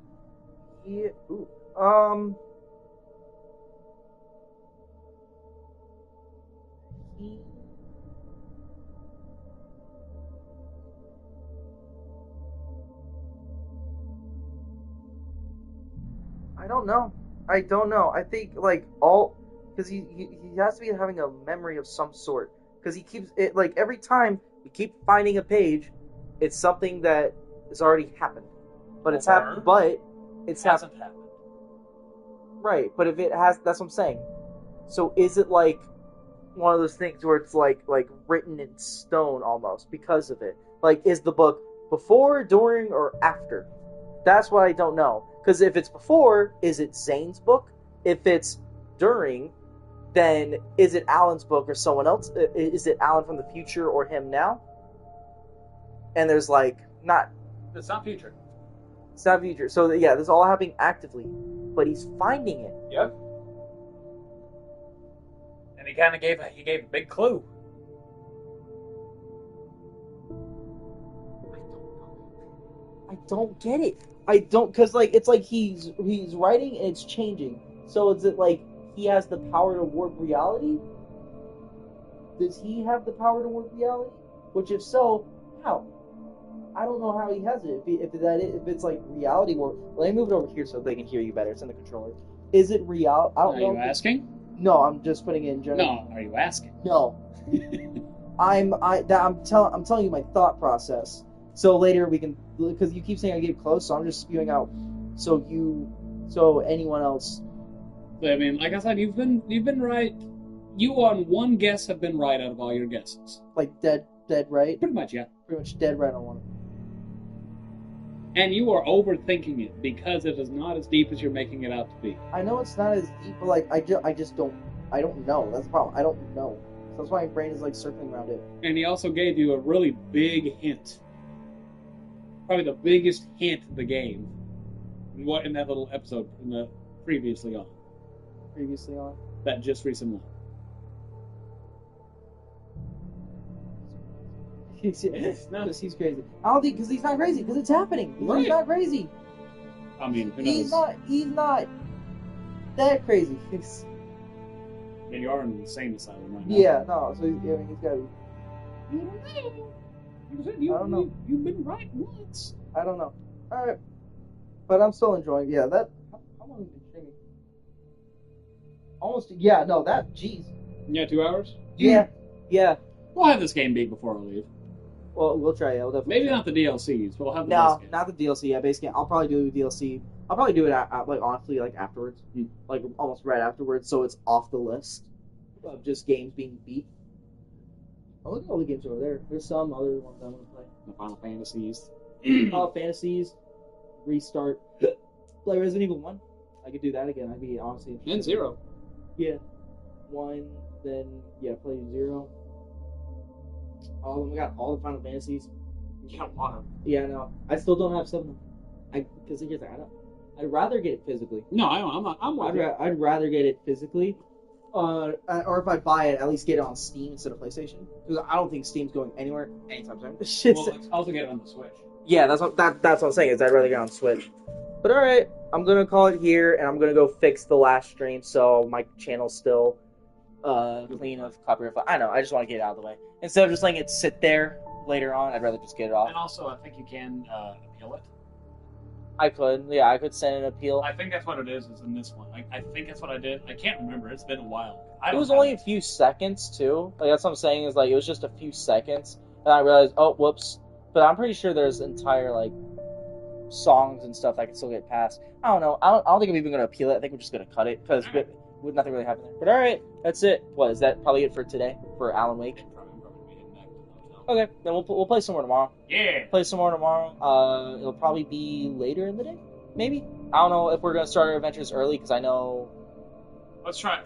Yeah. Ooh. He. I don't know. I think because he has to be having a memory of some sort. Because he keeps it every time we keep finding a page, it's something that has already happened, but it's happened. But it's hasn't happened. Right, but if it has, that's what I'm saying. So is it like one of those things where it's like written in stone almost because of it? Like, is the book before, during, or after? That's what I don't know. Because if it's before, is it Zane's book? If it's during, then is it Alan's book or someone else? Is it Alan from the future or him now? And there's not. It's not future. It's not future. So yeah, this is all happening actively, but he's finding it. Yep. And he kind of gave a big clue. I don't get it. I don't, because it's like he's writing and it's changing. So is it like he has the power to warp reality? Does he have the power to warp reality? Which, if so, how? I don't know how he has it. If it's like reality warp. Let me move it over here so they can hear you better. It's in the controller. Is it real? I don't know. Are you asking? No, I'm just putting it in general. No, are you asking? No. I'm telling you my thought process. So later we can, because you keep saying I get close, so I'm just spewing out. So anyone else? I mean, like I said, you've been right. You on one guess have been right out of all your guesses. Like dead right? Pretty much, yeah. Pretty much dead right on one. And you are overthinking it because it is not as deep as you're making it out to be. I know it's not as deep, but like I just don't know. That's the problem. I don't know. So that's why my brain is like circling around it. And he also gave you a really big hint. Probably the biggest hint of the game. In that little episode in the previously on. Previously on? That just recently. He's crazy. I don't think because he's not crazy because it's happening. He's not crazy. I mean, who knows? He's not that crazy. And you are in the insane asylum right now. Yeah, no. So he's got to. I don't know. You've been right once. I don't know. All right, but I'm still enjoying. Yeah, that. How long have you been streaming? Almost. Yeah, no. That. Jeez. Yeah, 2 hours. Yeah. We'll have this game beat before we leave. Well, we'll try. Yeah, we'll definitely. Maybe try. not the DLCs, but we'll have the No, base game. not the DLC. Yeah, base game. I'll probably do the DLC. I'll probably do it like honestly, like afterwards, like almost right afterwards, so it's off the list of just games being beat. Oh, look at all the games over there. There's some other ones I want to play. The Final Fantasies. Fantasies. Restart. Play Resident Evil 1. I could do that again. I'd be honestly interested. And 0. Yeah. 1, then play 0. All of them. I got all the Final Fantasies. You got a lot of them. Yeah, no. I still don't have 7 of them. Because I'd rather get it physically. No, I'm not. I'd rather get it physically. Or if I buy it, at least get it on Steam instead of PlayStation. Because I don't think Steam's going anywhere anytime soon. Well, let's also get it on the Switch. Yeah, that's what I'm saying. Is I'd rather get it on Switch. But all right, I'm gonna call it here, and I'm gonna go fix the last stream so my channel's still clean of copyright. I know. I just want to get it out of the way instead of just letting it sit there later on. I'd rather just get it off. And also, I think you can appeal it. I could send an appeal. I think that's what it is in this one. I think that's what I did. I can't remember. It's been a while. It was only a few seconds, too. Like, that's what I'm saying, is, like, it was just a few seconds. And I realized, oh, whoops. But I'm pretty sure there's entire, like, songs and stuff that I can still get past. I don't know. I don't think I'm even going to appeal it. I think we're just going to cut it, because with nothing really happening there. But alright, that's it. What, is that probably it for today? For Alan Wake? Okay, then we'll play some more tomorrow. Yeah. Play some more tomorrow. It'll probably be later in the day, maybe. I don't know if we're gonna start our adventures early because I know. Let's try.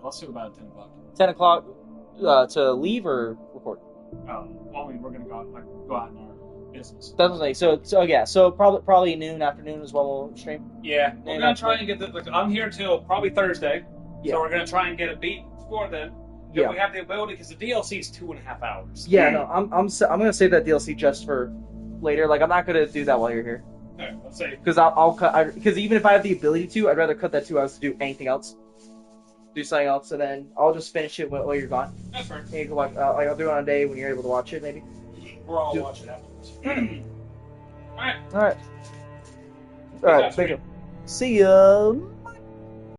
Let's do about 10 o'clock. 10 o'clock to leave or record. Well, I mean, we're gonna go out in our business. Definitely. So probably noon, afternoon is when we'll stream. Yeah, we're gonna try and get I'm here till probably Thursday. Yeah. So we're gonna try and get a beat before then. If we have the ability, because the DLC is 2.5 hours. Yeah, no, I'm gonna save that DLC just for later. Like, I'm not gonna do that while you're here. Alright, let's say. Because I'll cut. Because even if I have the ability to, I'd rather cut that 2 hours to do anything else. Do something else, and then I'll just finish it while you're gone. That's fair. You can watch. Like, I'll do it on a day when you're able to watch it, maybe. We'll all watch it afterwards. Alright. Alright. Alright. Big up. See ya.